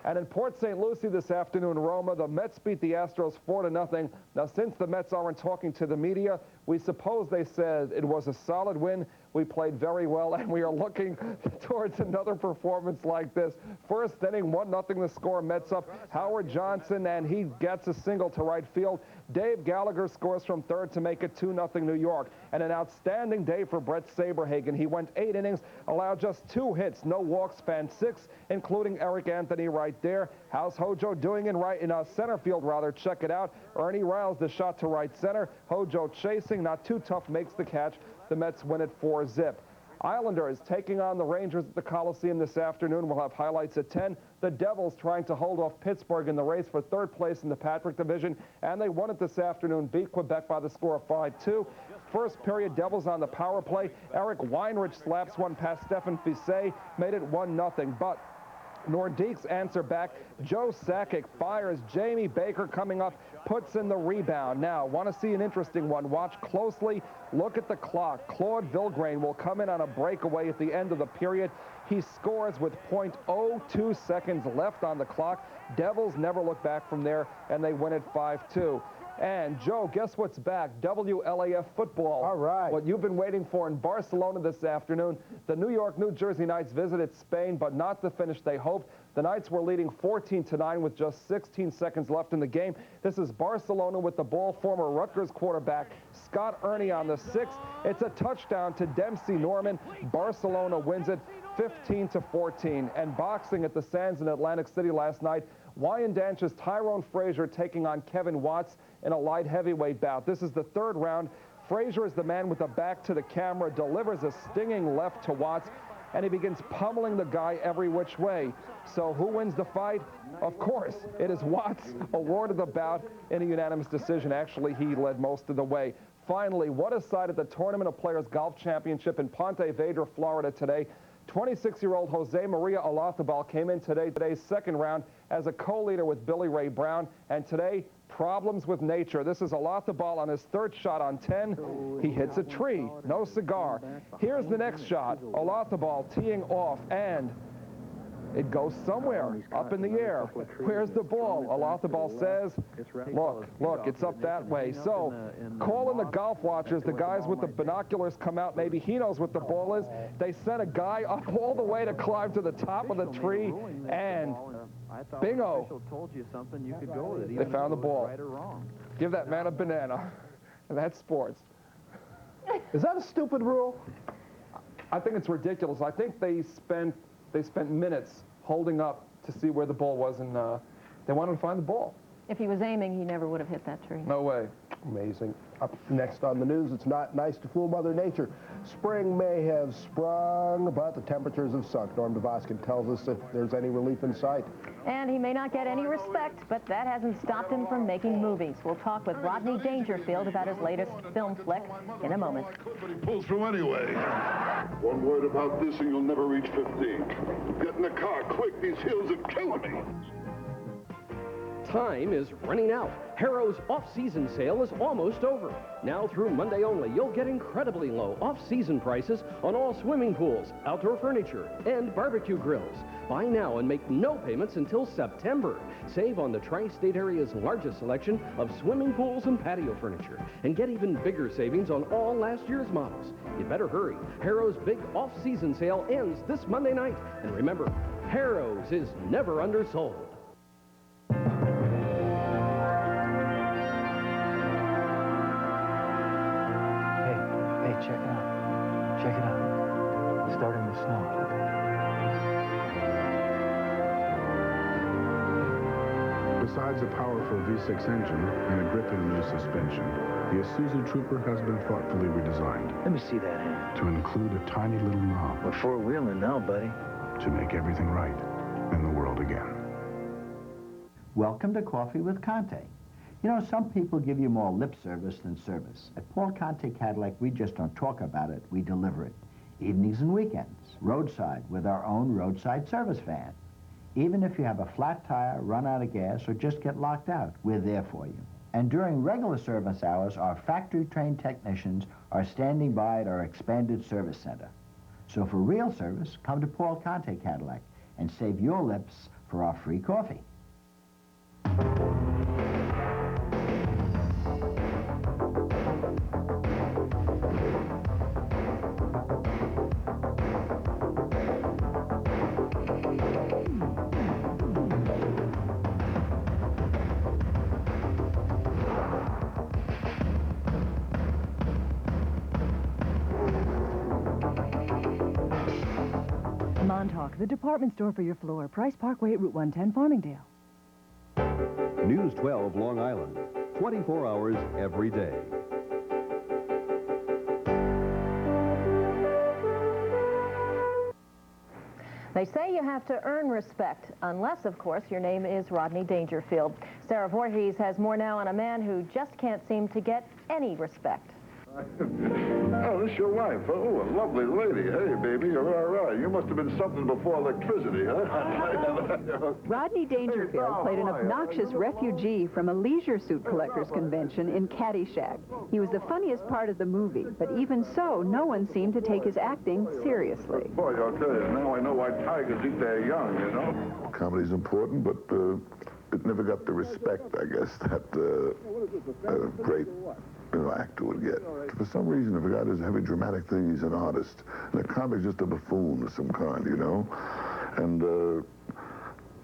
And in Port St. Lucie this afternoon, Roma, the Mets beat the Astros 4-0. Now, since the Mets aren't talking to the media, We suppose they said it was a solid win. We played very well, and we are looking towards another performance like this. First inning, 1-0 the score. Mets up. Howard Johnson, and he gets a single to right field. Dave Gallagher scores from third to make it 2-0 New York. And an outstanding day for Brett Saberhagen. He went 8 innings, allowed just 2 hits, no walks, spanned 6, including Eric Anthony right there. How's Hojo doing in center field, rather? Check it out. Ernie Riles, the shot to right center. Hojo chasing, not too tough, makes the catch. The Mets win it 4-0. Islanders taking on the Rangers at the Coliseum this afternoon. We'll have highlights at 10. The Devils trying to hold off Pittsburgh in the race for third place in the Patrick Division, and they won it this afternoon, beat Quebec by the score of 5-2. First period, Devils on the power play. Eric Weinrich slaps one past Stefan Fiset, made it 1-0, but Nordique's answer back. Joe Sakic fires. Jamie Baker coming up, puts in the rebound. Now, want to see an interesting one. Watch closely. Look at the clock. Claude Vilgrain will come in on a breakaway at the end of the period. He scores with .02 seconds left on the clock. Devils never look back from there, and they win it 5-2. And, Joe, guess what's back? WLAF football. All right. What you've been waiting for in Barcelona this afternoon. The New York-New Jersey Knights visited Spain, but not the finish they hoped. The Knights were leading 14-9 with just 16 seconds left in the game. This is Barcelona with the ball. Former Rutgers quarterback Scott Ernie on the 6th. It's a touchdown to Dempsey Norman. Barcelona wins it 15-14. And boxing at the Sands in Atlantic City last night. Wyandanche's Tyrone Frazier taking on Kevin Watts in a light heavyweight bout. This is the 3rd round. Frazier is the man with the back to the camera, delivers a stinging left to Watts, and he begins pummeling the guy every which way. So who wins the fight? Of course, it is Watts, awarded the bout in a unanimous decision. Actually, he led most of the way. Finally, what a sight at the Tournament of Players Golf Championship in Ponte Vedra, Florida today. 26-year-old Jose Maria Olazabal came in today's 2nd round as a co-leader with Billy Ray Brown, and today, problems with nature. This is Olazabal on his 3rd shot on 10. He hits a tree, no cigar. Here's the next shot. Olazabal teeing off, and it goes somewhere up in the air. Where's the ball? Olazabal says, look, it's up that way. So, calling the golf watchers, the guys with the binoculars come out. Maybe he knows what the ball is. They sent a guy up all the way to climb to the top of the tree, and bingo. They found the ball. Give that man a banana. And that's sports. Is that a stupid rule? I think it's ridiculous. I think they spent minutes holding up to see where the ball was, and they wanted to find the ball. If he was aiming, he never would have hit that tree. No way. Amazing. Up next on the news, it's not nice to fool Mother Nature. Spring may have sprung, but the temperatures have sunk. Norm Dvoskin tells us if there's any relief in sight. And he may not get any respect, but that hasn't stopped him from making movies. We'll talk with Rodney Dangerfield about his latest film flick in a moment. But he pulls through anyway. One word about this and you'll never reach 15. Get in the car, quick, these hills are killing me. Time is running out. Harrow's off-season sale is almost over. Now through Monday only, you'll get incredibly low off-season prices on all swimming pools, outdoor furniture, and barbecue grills. Buy now and make no payments until September. Save on the tri-state area's largest selection of swimming pools and patio furniture. And get even bigger savings on all last year's models. You better hurry. Harrow's big off-season sale ends this Monday night. And remember, Harrow's is never undersold. Check it out. Check it out. It's starting to snow. Besides a powerful V6 engine and a gripping new suspension, the Isuzu Trooper has been thoughtfully redesigned. Let me see that hand. To include a tiny little knob. We're four-wheeling now, buddy. To make everything right in the world again. Welcome to Coffee with Conte. You know, some people give you more lip service than service. At Paul Conte Cadillac, we just don't talk about it, we deliver it. Evenings and weekends, roadside with our own roadside service van. Even if you have a flat tire, run out of gas, or just get locked out, we're there for you. And during regular service hours, our factory-trained technicians are standing by at our expanded service center. So for real service, come to Paul Conte Cadillac and save your lips for our free coffee. Walk, the department store for your floor. Price Parkway at Route 110, Farmingdale. News 12 Long Island, 24 hours every day. They say you have to earn respect, unless, of course, your name is Rodney Dangerfield. Sarah Voorhees has more now on a man who just can't seem to get any respect. Oh, this your wife? Oh, a lovely lady. Hey, baby, you're all right. You must have been something before electricity, huh? Rodney Dangerfield played an obnoxious refugee from a leisure suit collectors convention in Caddyshack. He was the funniest part of the movie, but even so, no one seemed to take his acting seriously. Boy, I'll tell you, now I know why tigers eat their young, you know? Comedy's important, but it never got the respect, I guess, that a great actor would get. For some reason, if a guy does a heavy dramatic thing, he's an artist. And a comic's just a buffoon of some kind, you know? And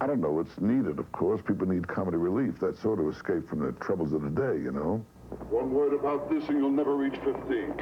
I don't know, it's needed, of course. People need comedy relief, that sort of escape from the troubles of the day, you know? One word about this and you'll never reach 15.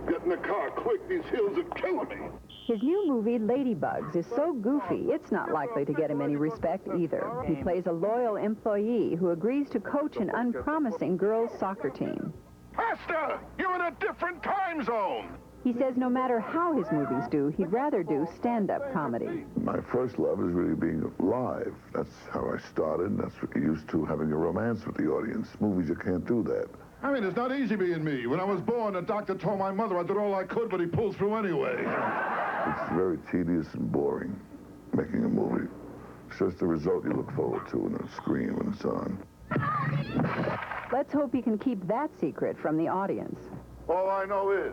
Get in the car, quick, these hills are killing me. His new movie, Ladybugs, is so goofy, it's not likely to get him any respect either. He plays a loyal employee who agrees to coach an unpromising girls' soccer team. Pastor, you're in a different time zone. He says no matter how his movies do, he'd rather do stand-up comedy. My first love is really being live. That's how I started. That's what you're used to, having a romance with the audience. Movies, you can't do that. I mean, it's not easy being me. When I was born, the doctor told my mother I did all I could, but he pulled through anyway. It's very tedious and boring, making a movie. It's just the result you look forward to on the screen when it's on. Let's hope he can keep that secret from the audience. All I know is,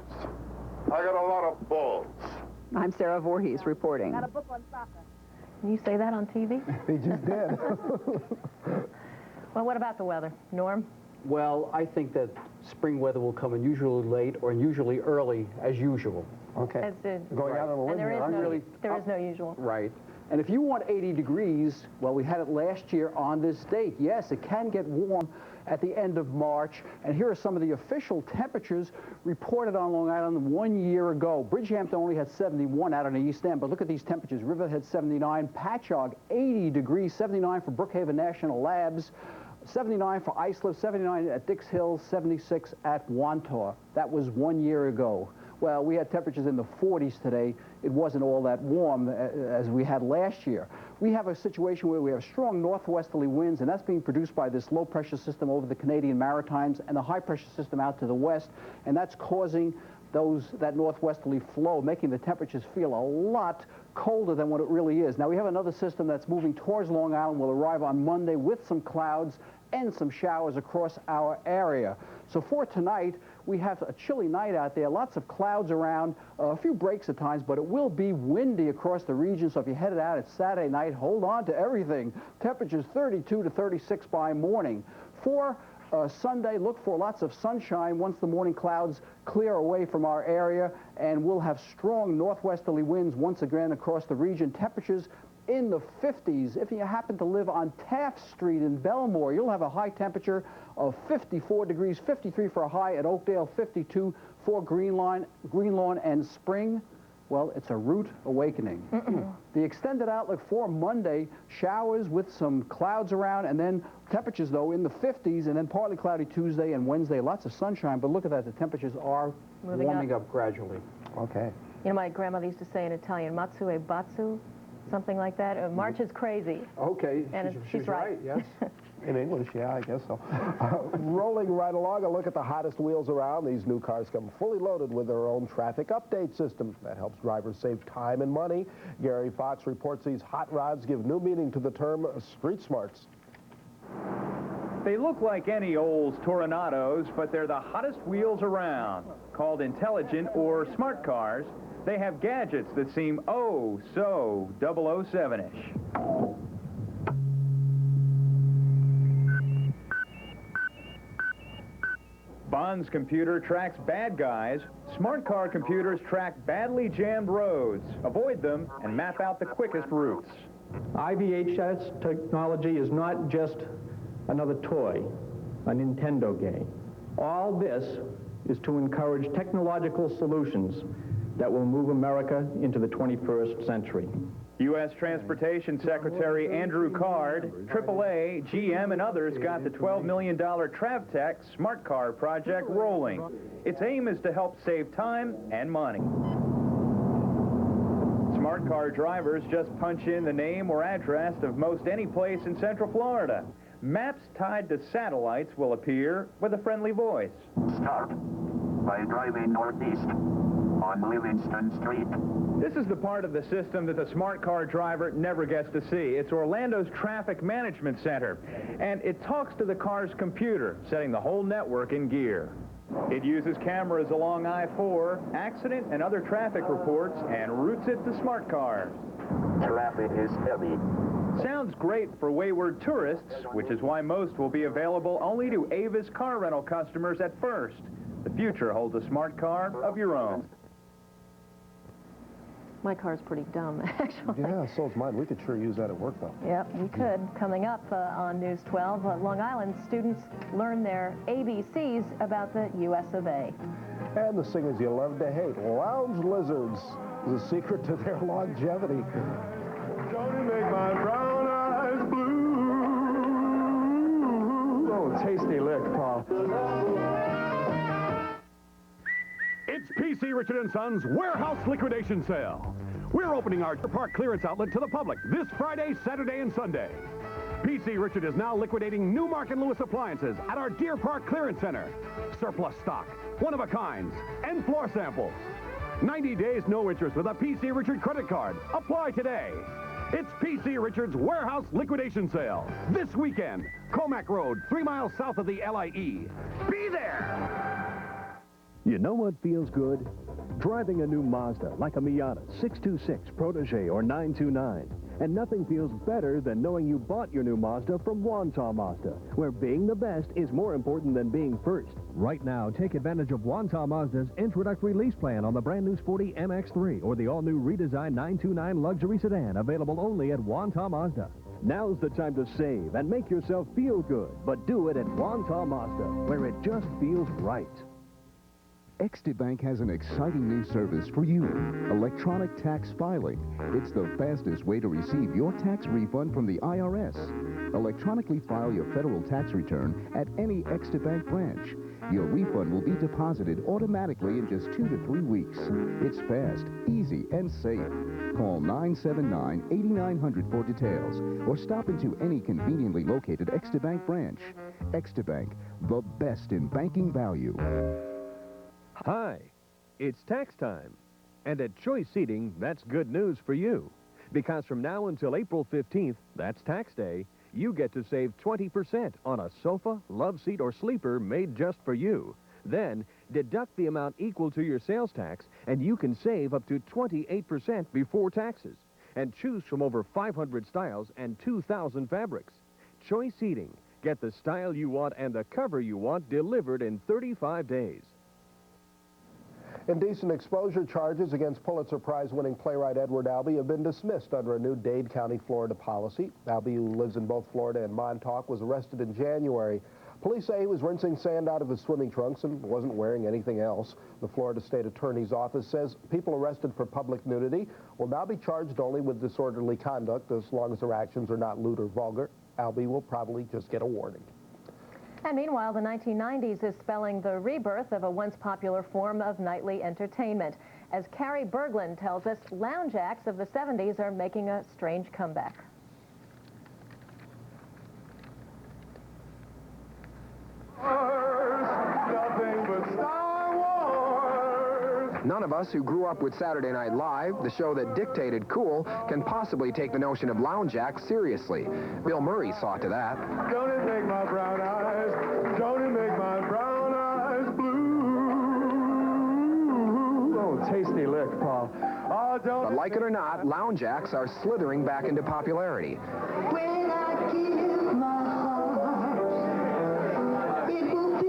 I got a lot of balls. I'm Sarah Voorhees reporting. Got a book on soccer. Can you say that on TV? They just did. Well, what about the weather? Norm? Well, I think that spring weather will come unusually late or unusually early, as usual. Okay. Going out on a limb here. There is no usual. Right. And if you want 80 degrees, well, we had it last year on this date. Yes, it can get warm at the end of March. And here are some of the official temperatures reported on Long Island 1 year ago. Bridgehampton only had 71 out on the East End, but look at these temperatures. Riverhead 79, Patchogue 80 degrees, 79 for Brookhaven National Labs, 79 for Islip, 79 at Dix Hill, 76 at Wantor. That was 1 year ago. Well, we had temperatures in the 40s today. It wasn't all that warm as we had last year. We have a situation where we have strong northwesterly winds, and that's being produced by this low-pressure system over the Canadian Maritimes and the high-pressure system out to the west, and that's causing that northwesterly flow, making the temperatures feel a lot colder than what it really is. Now, we have another system that's moving towards Long Island, will arrive on Monday with some clouds and some showers across our area. So for tonight, we have a chilly night out there, lots of clouds around, a few breaks at times, but it will be windy across the region, so if you're headed out, it's Saturday night, hold on to everything. Temperatures 32 to 36 by morning. For Sunday, look for lots of sunshine once the morning clouds clear away from our area, and we'll have strong northwesterly winds once again across the region. Temperatures in the 50s. If you happen to live on Taft Street in Belmore, you'll have a high temperature of 54 degrees, 53 for a high at Oakdale, 52 for Green Lawn and Spring. Well, it's a rude awakening. The extended outlook for Monday, showers with some clouds around, and then temperatures, though, in the 50s, and then partly cloudy Tuesday and Wednesday. Lots of sunshine, but look at that. The temperatures are warming up gradually. Okay. You know, my grandmother used to say in Italian, matsu e batsu, something like that. March is crazy. Okay. And she's right. Yes. In English, yeah, I guess so. Rolling right along, a look at the hottest wheels around. These new cars come fully loaded with their own traffic update system. That helps drivers save time and money. Gary Fox reports these hot rods give new meaning to the term street smarts. They look like any old Toronados, but they're the hottest wheels around. Called intelligent or smart cars, they have gadgets that seem oh so 007-ish. Bond's computer tracks bad guys. Smart car computers track badly jammed roads, avoid them, and map out the quickest routes. IVHS technology is not just another toy, a Nintendo game. All this is to encourage technological solutions that will move America into the 21st century. U.S. Transportation Secretary Andrew Card, AAA, GM, and others got the $12 million Travtech smart car project rolling. Its aim is to help save time and money. Smart car drivers just punch in the name or address of most any place in Central Florida. Maps tied to satellites will appear with a friendly voice. Start by driving northeast on Livingston Street. This is the part of the system that the smart car driver never gets to see. It's Orlando's Traffic Management Center, and it talks to the car's computer, setting the whole network in gear. It uses cameras along I-4, accident and other traffic reports, and routes it to smart cars. Traffic is heavy. Sounds great for wayward tourists, which is why most will be available only to Avis car rental customers at first. The future holds a smart car of your own. My car's pretty dumb, actually. Yeah, so is mine. We could sure use that at work, though. Yep, we could. Coming up on News 12, Long Island students learn their ABCs about the US of A. And the singers you love to hate, lounge lizards, is a secret to their longevity. Don't you make my brown eyes blue? Oh, tasty lick, Paul. It's P.C. Richard & Sons Warehouse Liquidation Sale. We're opening our park clearance outlet to the public this Friday, Saturday, and Sunday. P.C. Richard is now liquidating new Mark & Lewis appliances at our Deer Park Clearance Center. Surplus stock, one-of-a-kinds, and floor samples. 90 days, no interest with a P.C. Richard credit card. Apply today. It's P.C. Richard's Warehouse Liquidation Sale. This weekend, Comac Road, 3 miles south of the LIE. Be there! You know what feels good? Driving a new Mazda like a Miata 626, Protege, or 929. And nothing feels better than knowing you bought your new Mazda from Wantagh Mazda, where being the best is more important than being first. Right now, take advantage of Wantagh Mazda's introductory lease plan on the brand new Sporty MX-3 or the all-new redesigned 929 luxury sedan, available only at Wantagh Mazda. Now's the time to save and make yourself feel good, but do it at Wantagh Mazda, where it just feels right. Extibank has an exciting new service for you, electronic tax filing. It's the fastest way to receive your tax refund from the IRS. Electronically file your federal tax return at any Extibank branch. Your refund will be deposited automatically in just 2 to 3 weeks. It's fast, easy, and safe. Call 979-8900 for details, or stop into any conveniently located Extibank branch. Extibank, the best in banking value. Hi, it's tax time. And at Choice Seating, that's good news for you. Because from now until April 15th, that's tax day, you get to save 20% on a sofa, love seat, or sleeper made just for you. Then, deduct the amount equal to your sales tax, and you can save up to 28% before taxes. And choose from over 500 styles and 2,000 fabrics. Choice Seating. Get the style you want and the cover you want delivered in 35 days. Indecent exposure charges against Pulitzer Prize-winning playwright Edward Albee have been dismissed under a new Dade County, Florida policy. Albee, who lives in both Florida and Montauk, was arrested in January. Police say he was rinsing sand out of his swimming trunks and wasn't wearing anything else. The Florida State Attorney's Office says people arrested for public nudity will now be charged only with disorderly conduct as long as their actions are not lewd or vulgar. Albee will probably just get a warning. And meanwhile, the 1990s is spelling the rebirth of a once popular form of nightly entertainment. As Carrie Berglund tells us, lounge acts of the 70s are making a strange comeback. Nothing but Star Wars. None of us who grew up with Saturday Night Live, the show that dictated cool, can possibly take the notion of lounge acts seriously. Bill Murray saw to that. Don't it make my brown eyes, don't it make my brown eyes blue? Oh, tasty lick, Paul. Oh, don't But like it or not, lounge acts are slithering back into popularity. When I give my heart, it will be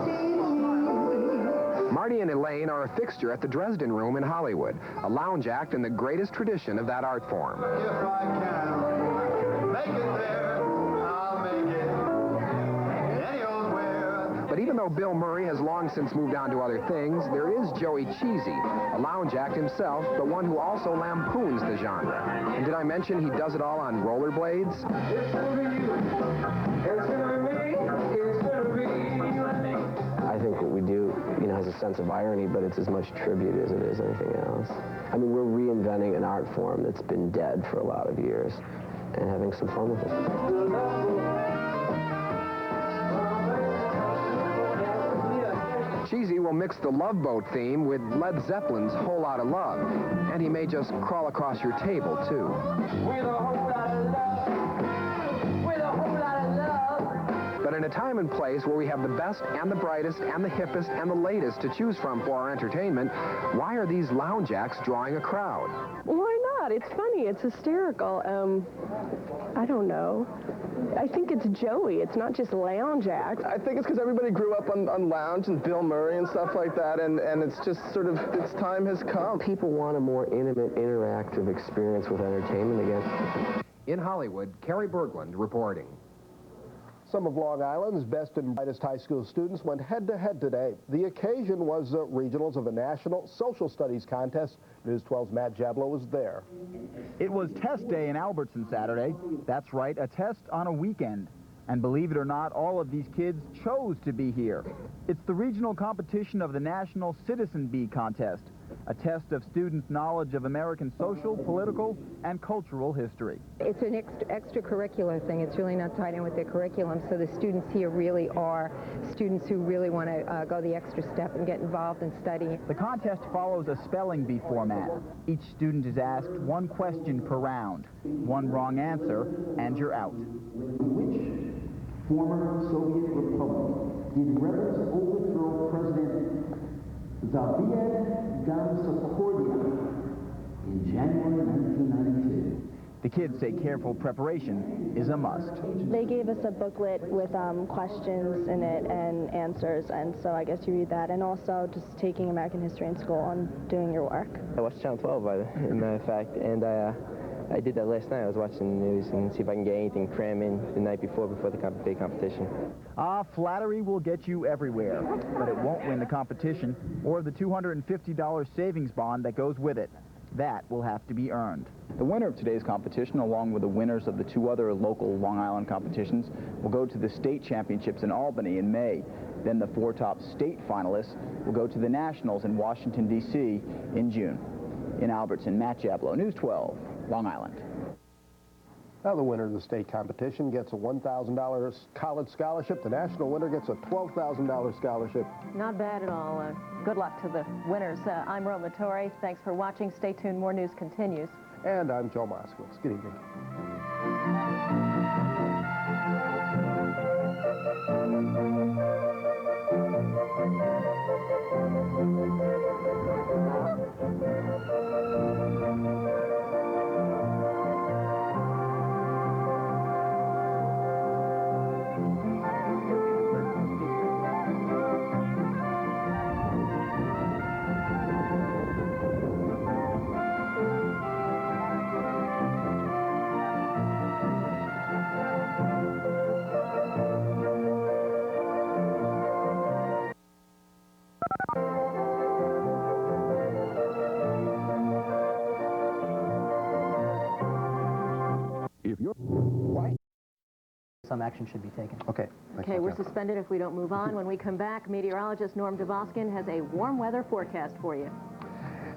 continued. Marty and Elaine are a fixture at the Dresden Room in Hollywood, a lounge act in the greatest tradition of that art form. If I can make it there, I'll make it any old where. But even though Bill Murray has long since moved on to other things, there is Joey Cheesy, a lounge act himself, but one who also lampoons the genre. And did I mention he does it all on rollerblades? I think what we do, has a sense of irony, but it's as much tribute as it is anything else. I mean, we're reinventing an art form that's been dead for a lot of years and having some fun with it. Cheesy will mix the Love Boat theme with Led Zeppelin's Whole Lotta Love, and he may just crawl across your table, too. But in a time and place where we have the best and the brightest and the hippest and the latest to choose from for our entertainment, why are these lounge acts drawing a crowd? Why not? It's funny. It's hysterical. I don't know. I think it's Joey. It's not just lounge acts. I think it's because everybody grew up on lounge and Bill Murray and stuff like that, and it's just sort of, its time has come. People want a more intimate, interactive experience with entertainment again. In Hollywood, Carrie Berglund reporting. Some of Long Island's best and brightest high school students went head-to-head today. The occasion was regionals of a national social studies contest. News 12's Matt Jablow was there. It was test day in Albertson Saturday. That's right, a test on a weekend. And believe it or not, all of these kids chose to be here. It's the regional competition of the National Citizen Bee Contest, a test of students' knowledge of American social, political, and cultural history. It's an extracurricular thing. It's really not tied in with their curriculum, so the students here really are students who really want to go the extra step and get involved in studying. The contest follows a spelling bee format. Each student is asked one question per round. One wrong answer, and you're out. Which former Soviet republic did rebels overthrow President Savitz in January 1992. The kids say careful preparation is a must. They gave us a booklet with questions in it and answers, and so I guess you read that, and also just taking American history in school and doing your work. I watched Channel 12, as a matter of fact, and I did that last night. I was watching the news and see if I can get anything cram in the night before the big competition. Flattery will get you everywhere, but it won't win the competition or the $250 savings bond that goes with it. That will have to be earned. The winner of today's competition, along with the winners of the two other local Long Island competitions, will go to the state championships in Albany in May. Then the 4 top state finalists will go to the nationals in Washington, D.C. in June. In Albertson, Matt Jablow, News 12, Long Island. Now the winner of the state competition gets a $1,000 college scholarship. The national winner gets a $12,000 scholarship. Not bad at all. Good luck to the winners. I'm Roma Torre. Thanks for watching. Stay tuned. More news continues. And I'm Joe Moskowitz. Good evening. Some action should be taken. Okay. Okay, we're suspended if we don't move on. When we come back, meteorologist Norm Dvoskin has a warm weather forecast for you.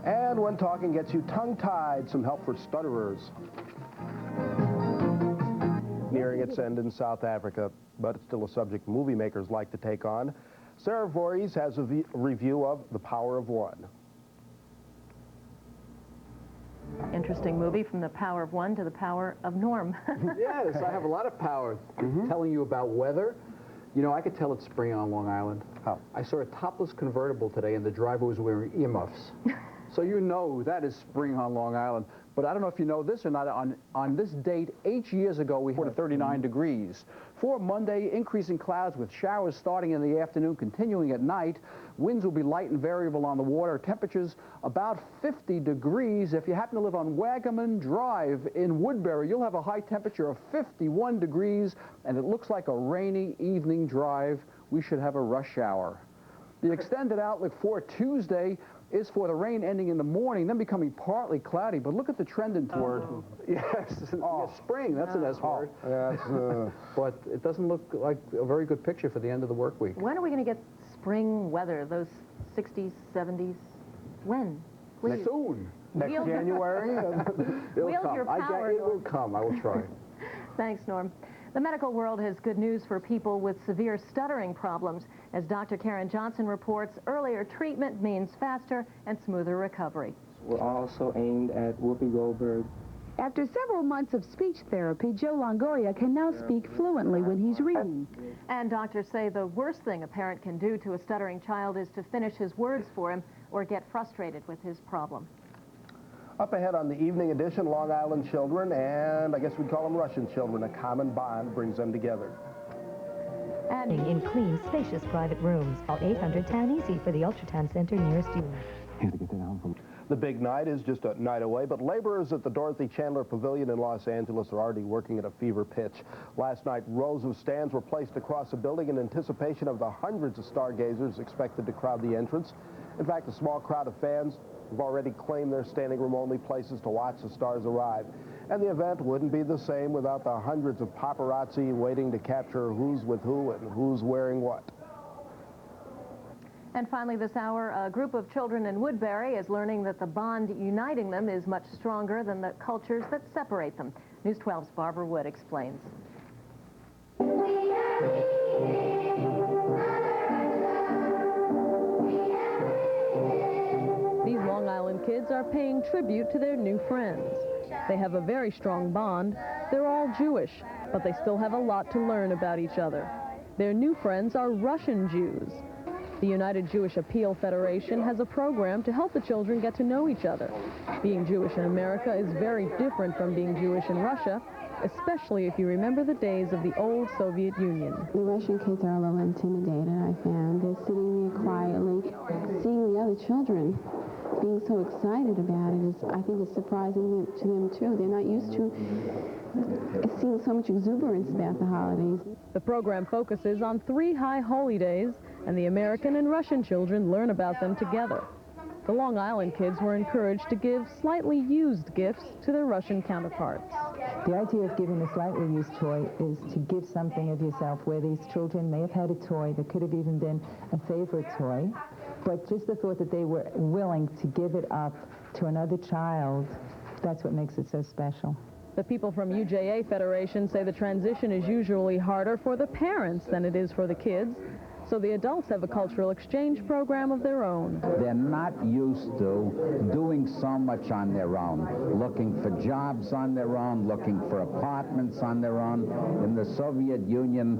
And when talking gets you tongue-tied, some help for stutterers. Nearing its end in South Africa, but it's still a subject movie makers like to take on. Sarah Voorhees has a review of The Power of One. Interesting movie, from the power of one to the power of Norm. Yes, I have a lot of power. Telling you about weather. You know, I could tell it's spring on Long Island. How? I saw a topless convertible today and the driver was wearing earmuffs. So you know that is spring on Long Island. But I don't know if you know this or not, on this date, 8 years ago, we had 39 degrees. For Monday, increasing clouds with showers starting in the afternoon, continuing at night. Winds will be light and variable on the water. Temperatures about 50 degrees. If you happen to live on Wagaman Drive in Woodbury, you'll have a high temperature of 51 degrees, and it looks like a rainy evening drive we should have a rush hour. The extended outlook for Tuesday is for the rain ending in the morning, then becoming partly cloudy. But look at the trend in word. Yes, spring, that's an S word. But it doesn't look like a very good picture for the end of the work week. When are we going to get spring weather, those 60s, 70s? When? Please. Soon. Next January? It'll come. It will come. I will try. Thanks, Norm. The medical world has good news for people with severe stuttering problems. As Dr. Karen Johnson reports, earlier treatment means faster and smoother recovery. We're also aimed at Whoopi Goldberg. After several months of speech therapy, Joe Longoria can now speak fluently when he's reading. And doctors say the worst thing a parent can do to a stuttering child is to finish his words for him or get frustrated with his problem. Up ahead on the evening edition, Long Island children, and I guess we'd call them Russian children. A common bond brings them together. And in clean, spacious private rooms. Call 800-TAN-EASY for the Ultraton Center nearest you. The big night is just a night away, but laborers at the Dorothy Chandler Pavilion in Los Angeles are already working at a fever pitch. Last night, rows of stands were placed across the building in anticipation of the hundreds of stargazers expected to crowd the entrance. In fact, a small crowd of fans have already claimed their standing room only places to watch the stars arrive. And the event wouldn't be the same without the hundreds of paparazzi waiting to capture who's with who and who's wearing what. And finally this hour, a group of children in Woodbury is learning that the bond uniting them is much stronger than the cultures that separate them. News 12's Barbara Wood explains. These Long Island kids are paying tribute to their new friends. They have a very strong bond. They're all Jewish, but they still have a lot to learn about each other. Their new friends are Russian Jews. The United Jewish Appeal Federation has a program to help the children get to know each other. Being Jewish in America is very different from being Jewish in Russia, especially if you remember the days of the old Soviet Union. The Russian kids are a little intimidated, I found. They're sitting there quietly, seeing the other children being so excited about it. I think it's surprising to them, too. They're not used to seeing so much exuberance about the holidays. The program focuses on 3 high holy days, and the American and Russian children learn about them together. The Long Island kids were encouraged to give slightly used gifts to their Russian counterparts. The idea of giving a slightly used toy is to give something of yourself, where these children may have had a toy that could have even been a favorite toy, but just the thought that they were willing to give it up to another child, that's what makes it so special. The people from UJA Federation say the transition is usually harder for the parents than it is for the kids, so the adults have a cultural exchange program of their own. They're not used to doing so much on their own, looking for jobs on their own, looking for apartments on their own. In the Soviet Union,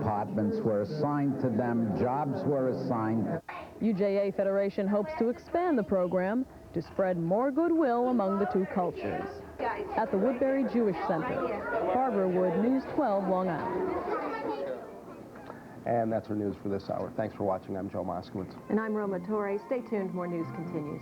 apartments were assigned to them, jobs were assigned. UJA Federation hopes to expand the program to spread more goodwill among the two cultures. At the Woodbury Jewish Center, Barbara Wood, News 12, Long Island. And that's our news for this hour. Thanks for watching. I'm Joe Moskowitz. And I'm Roma Torre. Stay tuned. More news continues.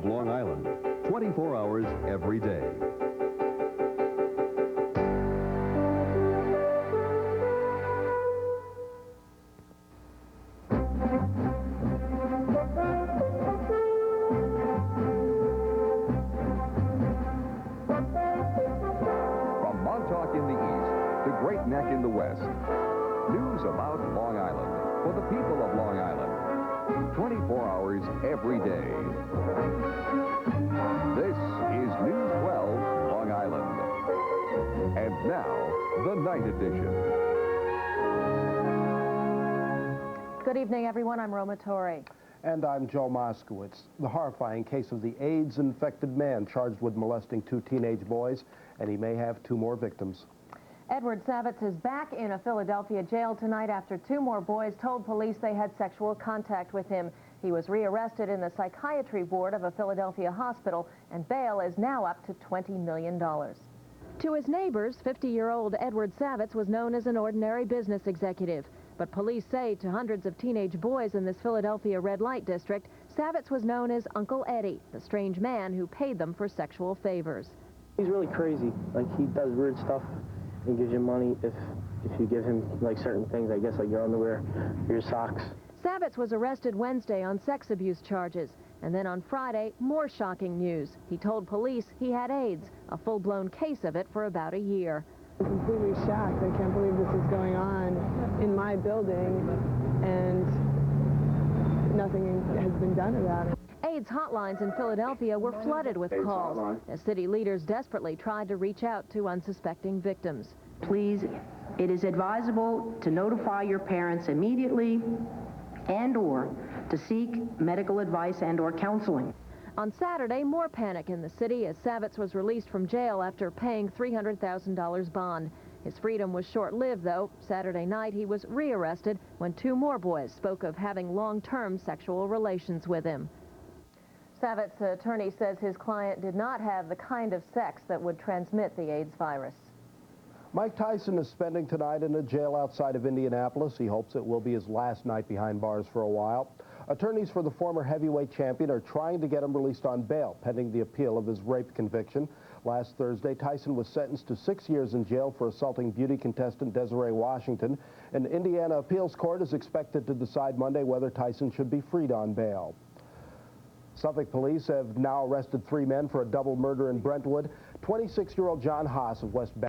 Long Island, 24 hours every day. From Montauk in the east to Great Neck in the west, News about Long Island for the people of Long Island. 24 hours every day. This is News 12 Long Island. And now, the night edition. Good evening, everyone. I'm Roma Torrey. And I'm Joe Moskowitz. The horrifying case of the AIDS-infected man charged with molesting 2 teenage boys, and he may have 2 more victims. Edward Savitz is back in a Philadelphia jail tonight after 2 more boys told police they had sexual contact with him. He was rearrested in the psychiatry ward of a Philadelphia hospital, and bail is now up to $20 million. To his neighbors, 50-year-old Edward Savitz was known as an ordinary business executive. But police say to hundreds of teenage boys in this Philadelphia red light district, Savitz was known as Uncle Eddie, the strange man who paid them for sexual favors. He's really crazy. Like, he does weird stuff. He gives you money if you give him, like, certain things, I guess, like your underwear, your socks. Savitz was arrested Wednesday on sex abuse charges. And then on Friday, more shocking news. He told police he had AIDS, a full-blown case of it for about a year. I'm completely shocked. I can't believe this is going on in my building, and nothing has been done about it. AIDS hotlines in Philadelphia were flooded with calls as city leaders desperately tried to reach out to unsuspecting victims. Please, it is advisable to notify your parents immediately and/or to seek medical advice and/or counseling. On Saturday, more panic in the city as Savitz was released from jail after paying $300,000 bond. His freedom was short-lived, though. Saturday night, he was rearrested when 2 more boys spoke of having long-term sexual relations with him. Savitz's attorney says his client did not have the kind of sex that would transmit the AIDS virus. Mike Tyson is spending tonight in a jail outside of Indianapolis. He hopes it will be his last night behind bars for a while. Attorneys for the former heavyweight champion are trying to get him released on bail, pending the appeal of his rape conviction. Last Thursday, Tyson was sentenced to 6 years in jail for assaulting beauty contestant Desiree Washington. An Indiana appeals court is expected to decide Monday whether Tyson should be freed on bail. Suffolk police have now arrested 3 men for a double murder in Brentwood. 26-year-old John Haas of West Baton